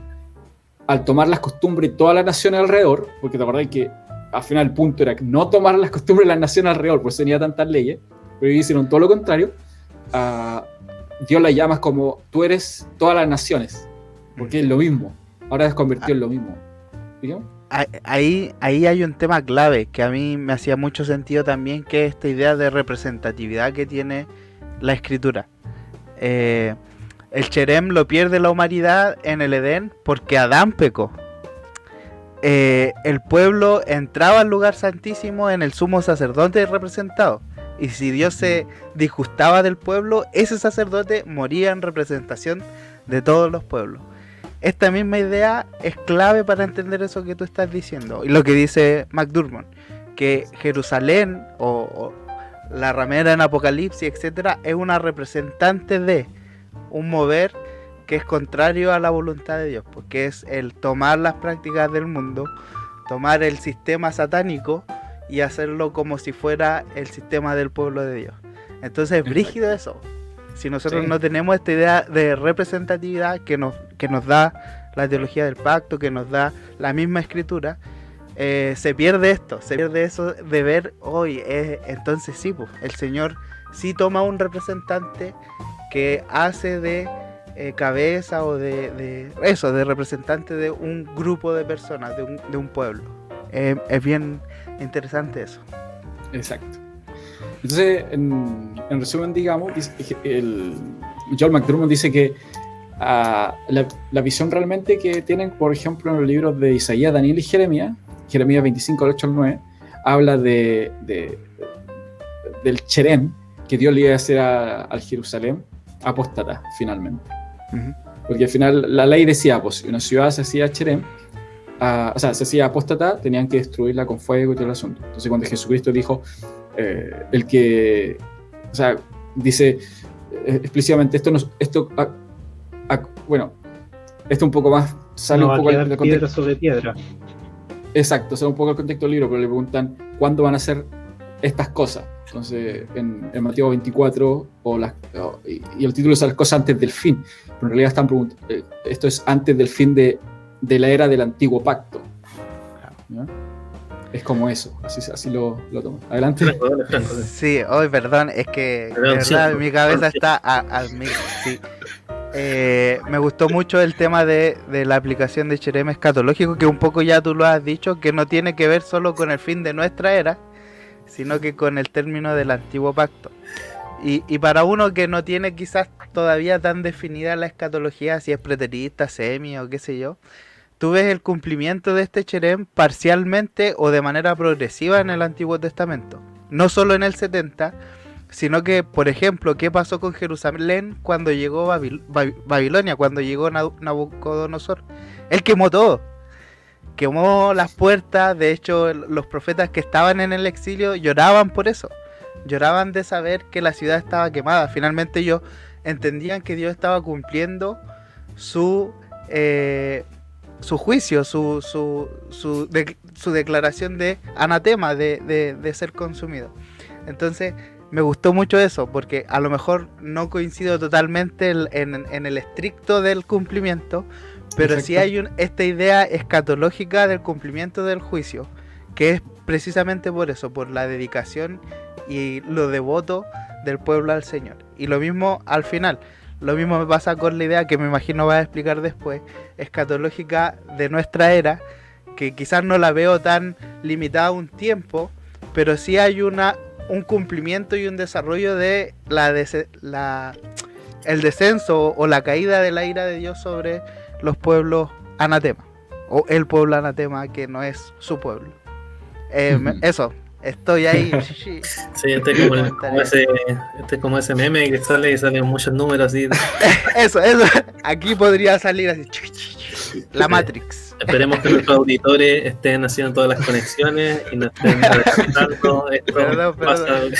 al tomar las costumbres de todas las naciones alrededor, porque te acordás que al final el punto era no tomar las costumbres de las naciones alrededor, pues tenía tantas leyes, pero ellos hicieron todo lo contrario. Dios la llama como tú eres todas las naciones, porque es lo mismo. Ahora es convertido en lo mismo. ¿Digamos? Ahí hay un tema clave que a mí me hacía mucho sentido también, que es esta idea de representatividad que tiene la escritura. El Cherem lo pierde la humanidad en el Edén porque Adán pecó. El pueblo entraba al lugar santísimo en el sumo sacerdote representado, y si Dios se disgustaba del pueblo, ese sacerdote moría en representación de todos los pueblos. Esta misma idea es clave para entender eso que tú estás diciendo, y lo que dice McDermott, que Jerusalén o la ramera en Apocalipsis, etcétera, es una representante de un mover que es contrario a la voluntad de Dios, porque es el tomar las prácticas del mundo, tomar el sistema satánico y hacerlo como si fuera el sistema del pueblo de Dios. Entonces es brígido eso. Si nosotros no tenemos esta idea de representatividad que nos da la teología del pacto, que nos da la misma escritura, se pierde esto, se pierde eso de ver hoy. Entonces sí, pues, el Señor sí toma un representante que hace de cabeza o de representante de un grupo de personas, de un pueblo. Es bien interesante eso. Exacto. Entonces, en resumen, digamos, Joel McDermott dice que la visión realmente que tienen, por ejemplo, en los libros de Isaías, Daniel y Jeremías 25, del 8 al 9, habla del Cherem, que Dios le iba a hacer al Jerusalén apóstata, finalmente. Uh-huh. Porque al final la ley decía, pues, si una ciudad se hacía Cherem, se hacía apóstata, tenían que destruirla con fuego y todo el asunto. Entonces, cuando Jesucristo dijo, dice explícitamente, esto un poco más sale no un poco del contexto. Piedra sobre piedra. Exacto, sale un poco el contexto del libro, pero le preguntan cuándo van a ser estas cosas. Entonces, en Mateo 24, y el título es las cosas antes del fin, pero en realidad están preguntando, esto es antes del fin de la era del antiguo pacto. ¿No? Es como eso, así lo tomo. Adelante. Sí, hoy perdón, es que de verdad mi cabeza está al mil. Sí. Me gustó mucho el tema de la aplicación de Cherem escatológico, que un poco ya tú lo has dicho, que no tiene que ver solo con el fin de nuestra era, sino que con el término del antiguo pacto. Y para uno que no tiene quizás todavía tan definida la escatología, si es preterista, semi o qué sé yo, tú ves el cumplimiento de este Cherem parcialmente o de manera progresiva en el Antiguo Testamento. No solo en el 70, sino que, por ejemplo, ¿qué pasó con Jerusalén cuando llegó Babilonia, cuando llegó Nabucodonosor? Él quemó todo. Quemó las puertas. De hecho, los profetas que estaban en el exilio lloraban por eso. Lloraban de saber que la ciudad estaba quemada. Finalmente ellos entendían que Dios estaba cumpliendo su juicio, su declaración de anatema, de ser consumido. Entonces me gustó mucho eso, porque a lo mejor no coincido totalmente en el estricto del cumplimiento, pero Perfecto. Sí hay esta idea escatológica del cumplimiento del juicio, que es precisamente por eso, por la dedicación y lo devoto del pueblo al Señor. Y lo mismo al final. Lo mismo me pasa con la idea que me imagino vas a explicar después, escatológica de nuestra era, que quizás no la veo tan limitada a un tiempo, pero sí hay un cumplimiento y un desarrollo de el descenso o la caída de la ira de Dios sobre los pueblos anatema, o el pueblo anatema que no es su pueblo. Eso, estoy ahí. Sí, este es como ese meme que sale y salen muchos números así. Eso, aquí podría salir así. La Matrix. Esperemos que nuestros auditores estén haciendo todas las conexiones y no estén redactando esto. Perdón.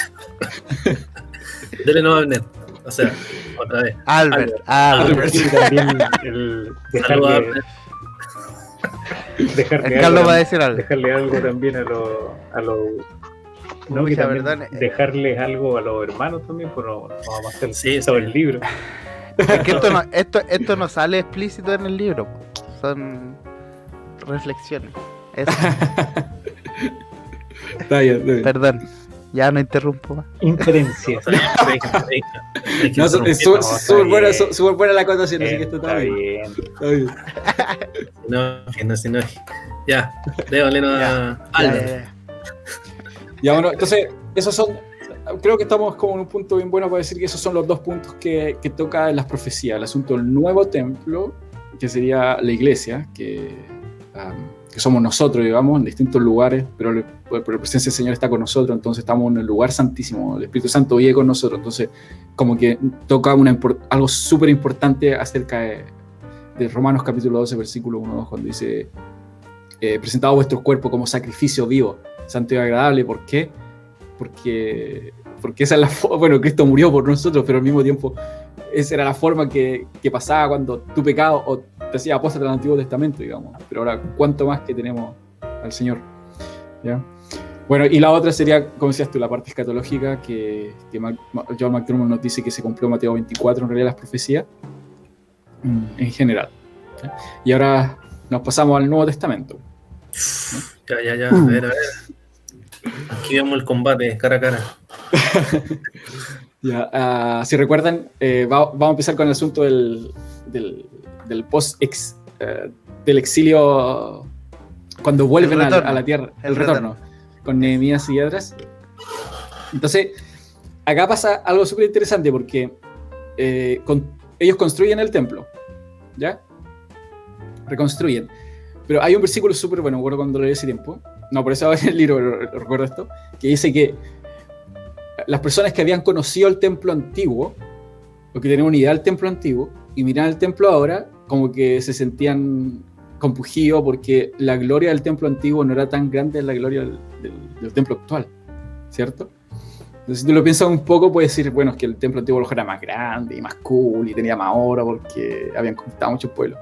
Dele no a Abner. O sea, otra vez. Albert. Y también el Saludos a Abner. Carlos va a decir algo. Dejarle algo también a los no, que también dejarles algo a los hermanos también, pues no vamos a hacer todo el libro. Es que esto no sale explícito en el libro, son reflexiones. Eso. Está bien. Perdón, ya no interrumpo más. Inferencias. No, es súper buena la acotación, así que esto está bien. Si no. Ya, déjale a Albert. Ya, bueno, entonces, esos son. Creo que estamos como en un punto bien bueno para decir que esos son los dos puntos que toca en las profecías. El asunto del nuevo templo, que sería la iglesia, que somos nosotros, digamos, en distintos lugares, pero la presencia del Señor está con nosotros, entonces estamos en el lugar santísimo, el Espíritu Santo vive con nosotros, entonces como que toca algo súper importante acerca de Romanos capítulo 12, versículo 1-2, cuando dice, presentado vuestros cuerpos como sacrificio vivo, santo y agradable. ¿Por qué? Porque esa es la forma, bueno, Cristo murió por nosotros, pero al mismo tiempo esa era la forma que pasaba cuando tu pecado o te hacía apóstata del Antiguo Testamento, digamos. Pero ahora, ¿cuánto más que tenemos al Señor? ¿Ya? Bueno, y la otra sería, como decías tú, la parte escatológica, que John McDermott nos dice que se cumplió Mateo 24, en realidad las profecías, en general. ¿Ya? Y ahora nos pasamos al Nuevo Testamento. Ya, a ver. Aquí vemos el combate cara a cara. Ya, si recuerdan, vamos a empezar con el asunto del del exilio, cuando vuelven a la tierra, el retorno, con Nehemías y Esdras. Entonces, acá pasa algo súper interesante porque ellos construyen el templo, ¿ya? Reconstruyen. Pero hay un versículo súper bueno, recuerdo cuando lo leí ese tiempo, no, por eso en el libro recuerdo esto, que dice que las personas que habían conocido el templo antiguo, o que tenían una idea del templo antiguo, y miraban el templo ahora, como que se sentían compungidos porque la gloria del templo antiguo no era tan grande la gloria del templo actual, ¿cierto? Entonces, si tú lo piensas un poco, puedes decir, bueno, es que el templo antiguo era más grande y más cool y tenía más oro porque habían conquistado muchos pueblos.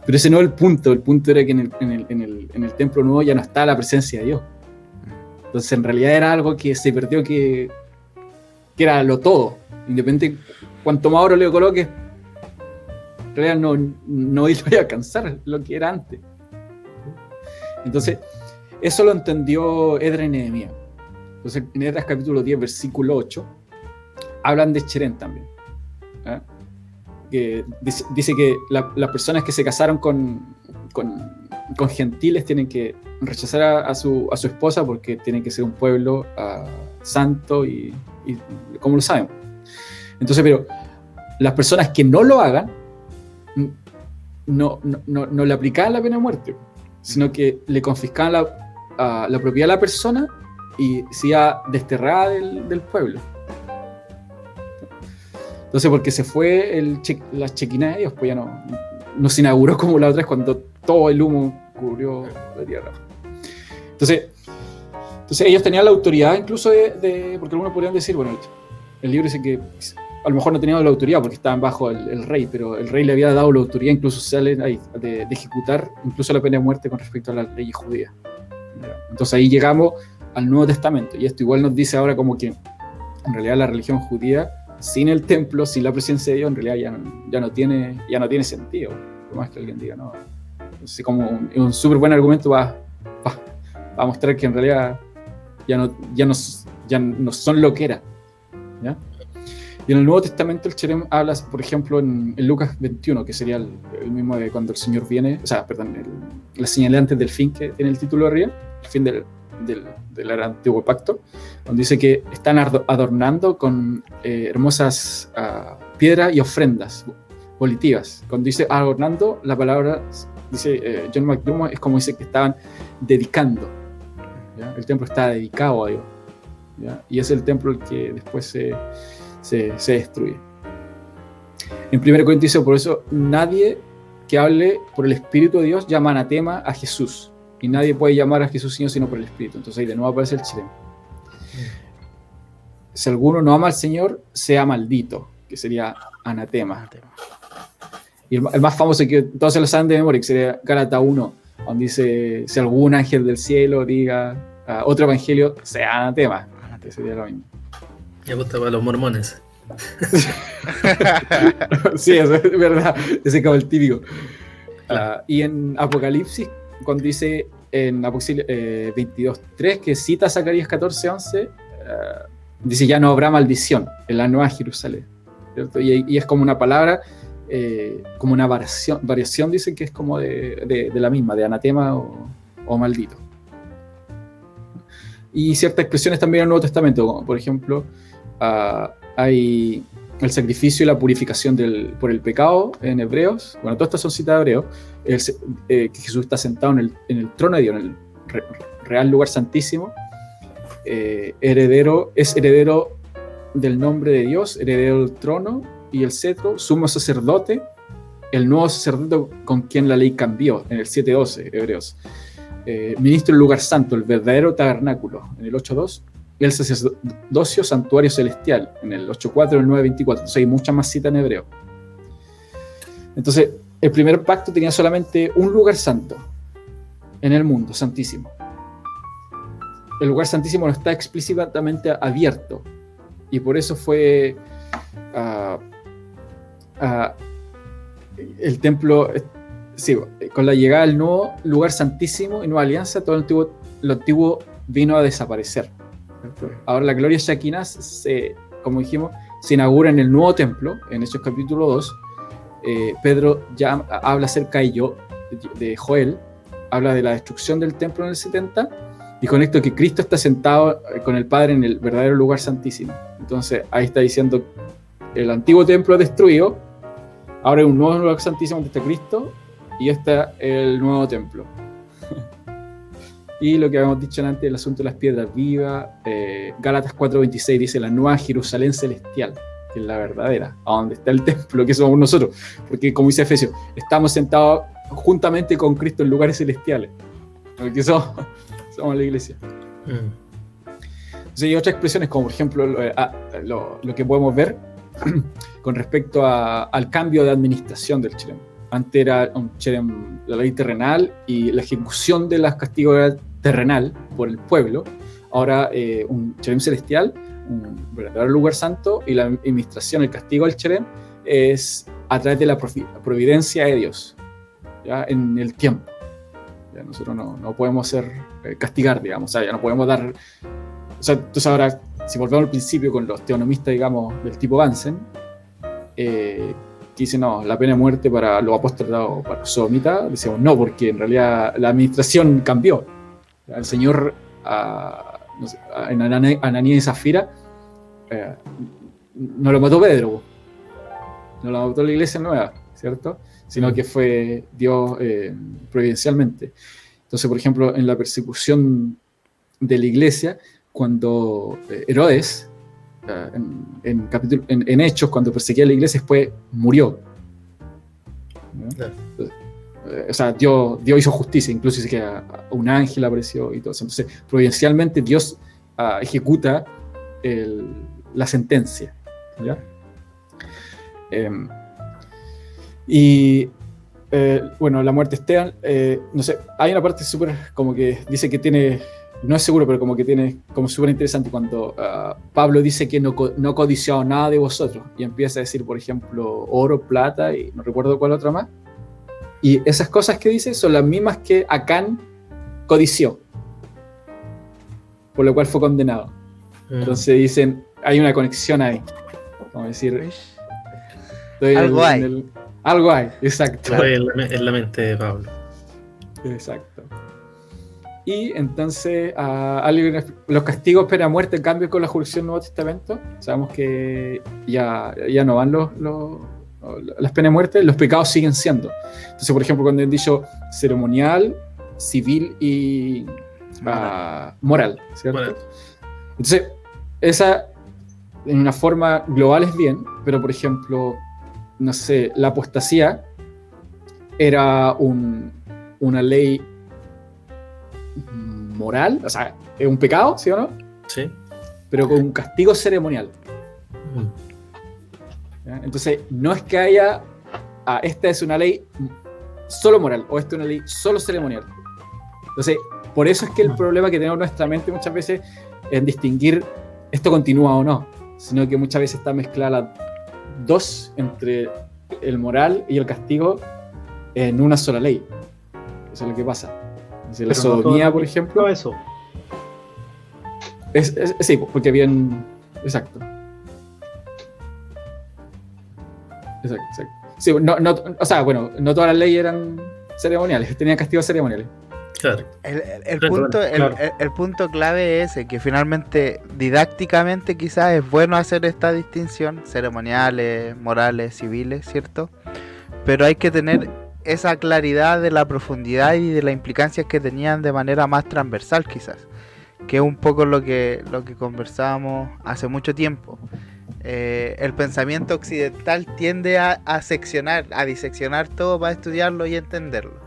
Pero ese no es el punto era que en el templo nuevo ya no está la presencia de Dios. Entonces, en realidad era algo que se perdió, que era lo todo. Independiente, cuanto más oro le coloques, en realidad no iba a alcanzar lo que era antes. Entonces, eso lo entendió Esdras y Nehemías. Entonces, en Esdras capítulo 10, versículo 8, hablan de Cherem también. ¿Eh? Que dice que las personas que se casaron con gentiles tienen que rechazar a su esposa porque tienen que ser un pueblo santo y como lo sabemos. Entonces, pero las personas que no lo hagan no le aplicaban la pena de muerte, sino que le confiscaban la propiedad a la persona y se iba desterrada del pueblo. Entonces, porque se fue la chequina de Dios, pues ya no se inauguró como la otra vez cuando todo el humo cubrió la tierra. Entonces ellos tenían la autoridad incluso porque algunos podrían decir, bueno, el libro dice que a lo mejor no tenían la autoridad porque estaban bajo el rey, pero el rey le había dado la autoridad, incluso sale ahí, de ejecutar incluso la pena de muerte con respecto a la ley judía. Entonces ahí llegamos al Nuevo Testamento, y esto igual nos dice ahora como que en realidad la religión judía, sin el templo, sin la presencia de Dios, en realidad ya no tiene sentido, por más que alguien diga, no. Entonces, como un súper buen argumento va a mostrar que en realidad ya no son lo que era, ¿ya? Y en el Nuevo Testamento el Cherem habla, por ejemplo, en Lucas 21, que sería el mismo de cuando el Señor viene, o sea, perdón, la señal antes del fin, que tiene el título arriba, el fin del antiguo pacto, donde dice que están adornando con hermosas piedras y ofrendas volitivas. Cuando dice adornando, la palabra, dice John McDermott, es como dice que estaban dedicando, ¿ya? El templo está dedicado a Dios, ¿ya? Y es el templo el que después se destruye. En 1 Corintios dice, por eso nadie que hable por el Espíritu de Dios llama anatema a Jesús, y nadie puede llamar a Jesús Señor sino por el Espíritu. Entonces ahí de nuevo aparece el chileno. Si alguno no ama al Señor, sea maldito, que sería anatema. Y el más famoso, que todos se lo saben de memoria, que sería Gálatas 1, donde dice, si algún ángel del cielo diga otro evangelio, sea anatema. Que sería lo mismo. Ya gusta para los mormones. Sí, eso es verdad. Ese es como el típico. Y en Apocalipsis, cuando dice en Apocalipsis 22:3, que cita Zacarías 14:11, dice, ya no habrá maldición en la Nueva Jerusalén, ¿cierto? Y es como una palabra, como una variación, dicen que es como de la misma, de anatema o maldito. Y ciertas expresiones también en el Nuevo Testamento, como por ejemplo, hay el sacrificio y la purificación por el pecado en Hebreos. Bueno, todas estas son citas de Hebreos. Que Jesús está sentado en el trono de Dios, en el real lugar santísimo. Es heredero del nombre de Dios, heredero del trono y el cetro, sumo sacerdote, el nuevo sacerdote con quien la ley cambió, en el 7:12, Hebreos. Ministro del lugar santo, el verdadero tabernáculo, en el 8:2. Y el sacerdocio santuario celestial, en el 8:4 y el 9:24. Entonces hay muchas más citas en hebreo. Entonces, el primer pacto tenía solamente un lugar santo en el mundo, santísimo. El lugar santísimo no está explícitamente abierto. Y por eso fue el templo, sí, con la llegada del nuevo lugar santísimo y nueva alianza, todo lo antiguo vino a desaparecer. Ahora la gloria Shekinah, como dijimos, se inaugura en el nuevo templo, en Hechos capítulo 2. Pedro ya habla acerca de Joel, habla de la destrucción del templo en el 70, y con esto que Cristo está sentado con el Padre en el verdadero lugar santísimo. Entonces ahí está diciendo, el antiguo templo destruido, ahora hay un nuevo lugar santísimo donde está Cristo, y está el nuevo templo. Y lo que habíamos dicho antes, el asunto de las piedras vivas, Gálatas 4:26 dice la nueva Jerusalén celestial, que es la verdadera, a donde está el templo, que somos nosotros, porque como dice Efesios, estamos sentados juntamente con Cristo en lugares celestiales, porque somos la iglesia. Entonces hay otras expresiones, como por ejemplo lo que podemos ver con respecto al cambio de administración del Cherem. Antes era un Cherem, la ley terrenal y la ejecución de los castigos era terrenal por el pueblo. Ahora un Cherem celestial, un verdadero lugar santo, y la administración, el castigo del Cherem es a través de la providencia de Dios, ¿ya? En el tiempo. ¿Ya? Nosotros no podemos castigar, digamos, o sea, ya no podemos dar. O sea, entonces ahora, si volvemos al principio con los teonomistas, digamos, del tipo Bansen, que dicen, no, la pena de muerte para los apóstoles o para los sodomitas, decimos no, porque en realidad la administración cambió. El Señor, no sé, en Ananías y Zafira, no lo mató Pedro, no lo mató la iglesia nueva, ¿cierto? Sino que fue Dios providencialmente. Entonces, por ejemplo, en la persecución de la iglesia, cuando Herodes, en Hechos, cuando perseguía a la iglesia, después murió, ¿no? Claro. O sea, Dios hizo justicia, incluso dice que un ángel apareció y todo eso. Entonces, providencialmente Dios ejecuta la sentencia, ¿ya? Bueno, la muerte de Esteban, no sé, hay una parte súper como que dice que tiene, no es seguro, pero como que tiene como súper interesante cuando Pablo dice que no codiciado nada de vosotros, y empieza a decir, por ejemplo, oro, plata, y no recuerdo cuál otra más, y esas cosas que dice son las mismas que Acán codició, por lo cual fue condenado. Entonces dicen, hay una conexión ahí, como decir, algo hay. Algo hay, exacto. Fue en la mente de Pablo. Exacto. Y entonces los castigos pena muerte, en cambio con la jurisdicción del Nuevo Testamento, sabemos que ya no van las penas de muerte, los pecados siguen siendo. Entonces, por ejemplo, cuando han dicho ceremonial, civil y moral, ¿cierto? Bueno. Entonces, esa en una forma global es bien, pero por ejemplo, no sé, la apostasía era una ley moral, o sea, es un pecado, ¿sí o no? Sí. Pero con un castigo ceremonial. ¿Ya? Entonces, no es que haya, esta es una ley solo moral, o esta es una ley solo ceremonial. Entonces, por eso es que el problema que tenemos en nuestra mente muchas veces es distinguir esto continúa o no, sino que muchas veces está mezclada las dos entre el moral y el castigo en una sola ley. Eso es lo que pasa. Si la sodomía, por ejemplo. Eso. Sí, porque bien. Exacto. Sí, o sea, bueno, no todas las leyes eran ceremoniales, tenían castigos ceremoniales. Claro. El punto clave es ese, que finalmente, didácticamente quizás es bueno hacer esta distinción, ceremoniales, morales, civiles, ¿cierto? Pero hay que tener esa claridad de la profundidad y de las implicancias que tenían de manera más transversal quizás, que es un poco lo que conversábamos hace mucho tiempo. El pensamiento occidental tiende a seccionar, a diseccionar todo para estudiarlo y entenderlo.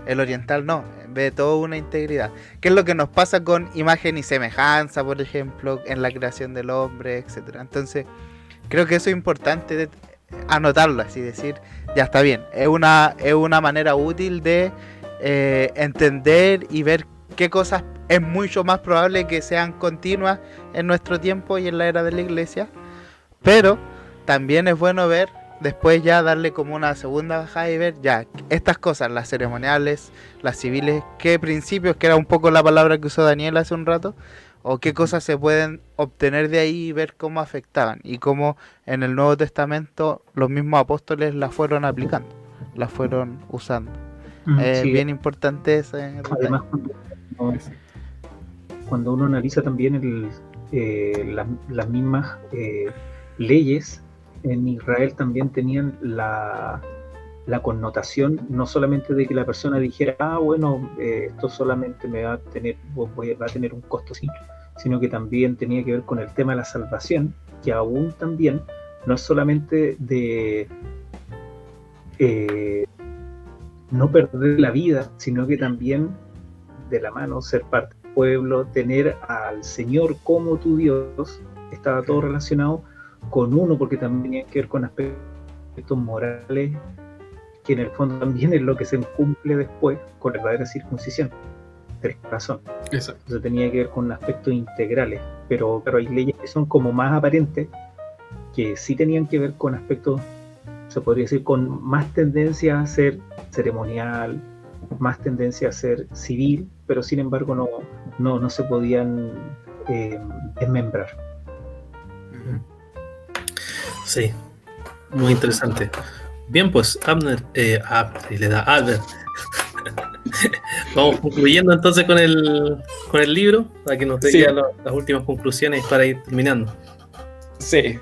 El oriental no, ve todo una integridad. ¿Qué es lo que nos pasa con imagen y semejanza, por ejemplo, en la creación del hombre, etcétera? Entonces, creo que eso es importante anotarlo, así decir, ya está bien. Es una manera útil de entender y ver qué cosas es mucho más probable que sean continuas en nuestro tiempo y en la era de la iglesia. Pero también es bueno ver, después ya darle como una segunda bajada y ver ya estas cosas, las ceremoniales, las civiles, qué principios, que era un poco la palabra que usó Daniel hace un rato, o qué cosas se pueden obtener de ahí y ver cómo afectaban y cómo en el Nuevo Testamento los mismos apóstoles las fueron aplicando, las fueron usando. Es sí, bien importante ese. Además, cuando uno analiza también las mismas leyes en Israel también tenían la connotación no solamente de que la persona dijera bueno, esto solamente me va a tener un costo, sí, sino que también tenía que ver con el tema de la salvación, que aún también no es solamente de no perder la vida, sino que también de la mano ser parte del pueblo, tener al Señor como tu Dios, estaba todo relacionado con uno, porque también tenía que ver con aspectos morales, que en el fondo también es lo que se cumple después con la verdadera circuncisión del corazón. Exacto. Entonces tenía que ver con aspectos integrales, pero hay leyes que son como más aparentes, que sí tenían que ver con aspectos, se podría decir, con más tendencia a ser ceremonial, más tendencia a ser civil, pero sin embargo no se podían desmembrar. Sí, muy interesante. Bien, pues Abner, le da Albert. Vamos concluyendo entonces con el libro, para que nos dé ya las últimas conclusiones para ir terminando. Sí,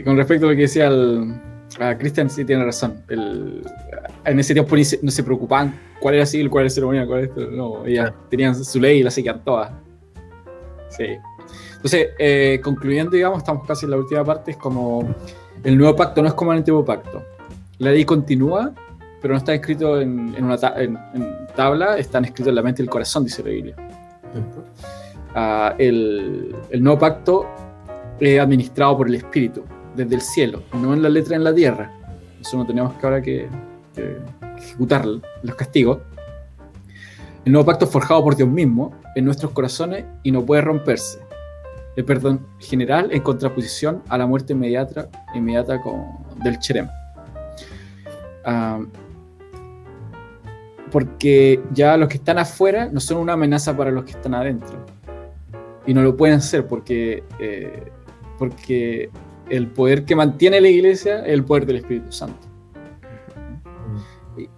con respecto a lo que decía Cristian, sí tiene razón. En ese tiempo no se preocupaban cuál era civil, cuál era ceremonial, cuál era esto. No, ellas tenían su ley y la seguían todas. Sí. Entonces, concluyendo, digamos, estamos casi en la última parte, es como el nuevo pacto no es como el antiguo pacto. La ley continúa, pero no está escrito en tabla, están escritos en la mente y el corazón, dice la Biblia. El nuevo pacto es administrado por el Espíritu, desde el cielo, no en la letra en la tierra. Eso no tenemos que ahora que ejecutar los castigos. El nuevo pacto es forjado por Dios mismo en nuestros corazones y no puede romperse. El perdón general en contraposición a la muerte inmediata del cherem. Porque ya los que están afuera no son una amenaza para los que están adentro. Y no lo pueden ser porque el poder que mantiene la iglesia es el poder del Espíritu Santo.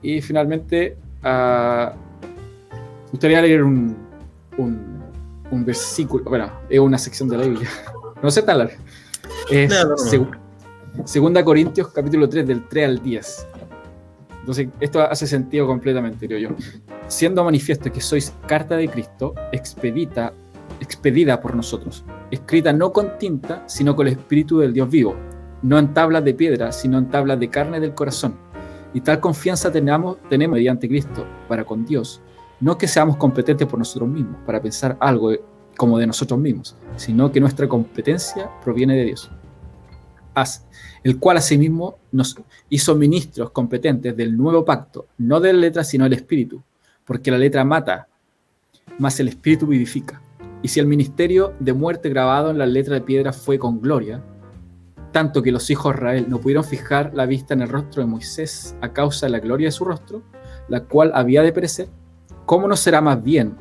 Y finalmente, me gustaría leer un versículo, bueno, es una sección de la Biblia, no sé tan larga. Es Segunda Corintios capítulo 3, del 3 al 10. Entonces, esto hace sentido completamente, creo yo. Siendo manifiesto que sois carta de Cristo, expedida por nosotros, escrita no con tinta, sino con el Espíritu del Dios vivo, no en tablas de piedra, sino en tablas de carne del corazón. Y tal confianza tenemos mediante Cristo para con Dios, no que seamos competentes por nosotros mismos, para pensar algo como de nosotros mismos, sino que nuestra competencia proviene de Dios, el cual asimismo nos hizo ministros competentes del nuevo pacto, no de la letra, sino del Espíritu, porque la letra mata, mas el Espíritu vivifica. Y si el ministerio de muerte grabado en la letra de piedra fue con gloria, tanto que los hijos de Israel no pudieron fijar la vista en el rostro de Moisés a causa de la gloria de su rostro, la cual había de perecer, ¿cómo no será más bien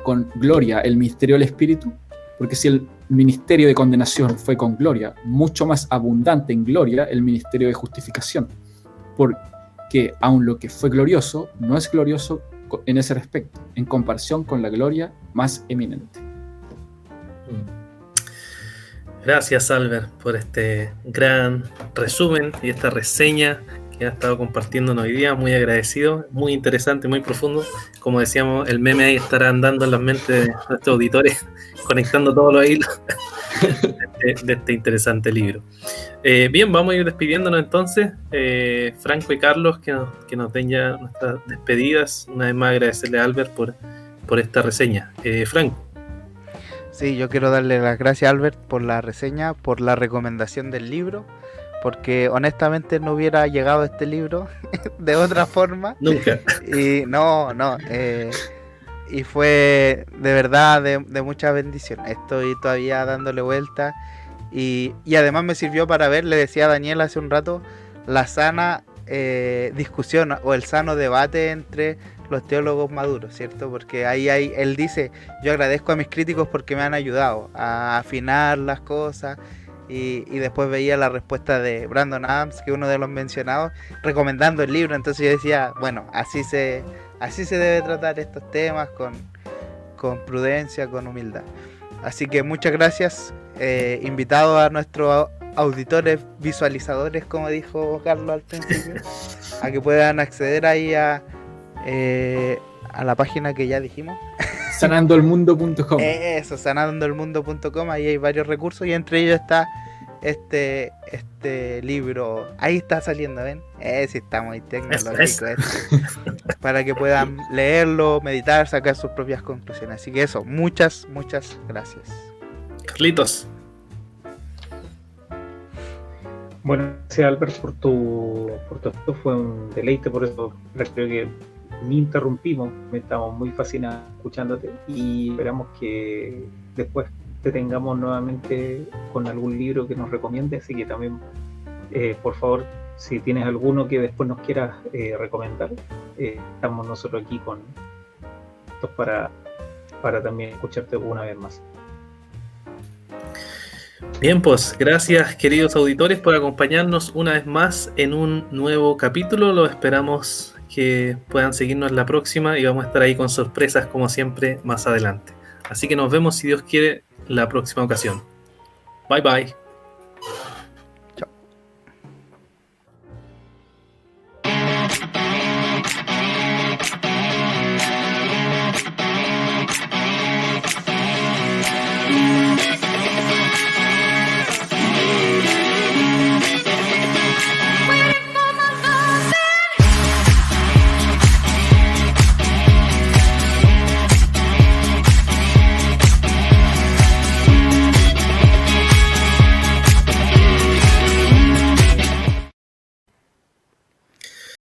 con gloria el ministerio del Espíritu? Porque si el ministerio de condenación fue con gloria, mucho más abundante en gloria el ministerio de justificación, porque aun lo que fue glorioso no es glorioso en ese respecto, en comparación con la gloria más eminente. Gracias, Albert, por este gran resumen y esta reseña que ha estado compartiendo hoy día. Muy agradecido, muy interesante, muy profundo. Como decíamos, el meme ahí estará andando en las mentes de nuestros auditores, conectando todos los hilos de este interesante libro. Bien, vamos a ir despidiéndonos entonces. Franco y Carlos, que nos den ya nuestras despedidas. Una vez más agradecerle a Albert por esta reseña. Franco. Sí, yo quiero darle las gracias a Albert por la reseña, por la recomendación del libro, porque honestamente no hubiera llegado a este libro de otra forma. Nunca. Y y fue de verdad de mucha bendición. Estoy todavía dándole vuelta y además me sirvió para ver, le decía a Daniel hace un rato, la sana discusión o el sano debate entre los teólogos maduros, ¿cierto? Porque él dice, yo agradezco a mis críticos porque me han ayudado a afinar las cosas, y después veía la respuesta de Brandon Adams, que es uno de los mencionados, recomendando el libro. Entonces yo decía, bueno, así se debe tratar estos temas, con prudencia, con humildad. Así que muchas gracias, invitado a nuestros auditores visualizadores, como dijo Carlos al principio, a que puedan acceder ahí a la página que ya dijimos, sanandoelmundo.com. Eso, sanandoelmundo.com. Ahí hay varios recursos y entre ellos está este libro. Ahí está saliendo, ¿ven? Sí, está muy tecnológico para que puedan leerlo, meditar, sacar sus propias conclusiones. Así que eso, muchas gracias. Carlitos. Bueno, gracias Albert por tu esto, fue un deleite, por eso creo que ni interrumpimos, estamos muy fascinados escuchándote y esperamos que después te tengamos nuevamente con algún libro que nos recomiende, así que también por favor, si tienes alguno que después nos quieras recomendar, estamos nosotros aquí con estos para también escucharte una vez más. Bien, pues gracias queridos auditores por acompañarnos una vez más en un nuevo capítulo. Los esperamos que puedan seguirnos la próxima y vamos a estar ahí con sorpresas como siempre más adelante. Así que nos vemos si Dios quiere la próxima ocasión. Bye bye.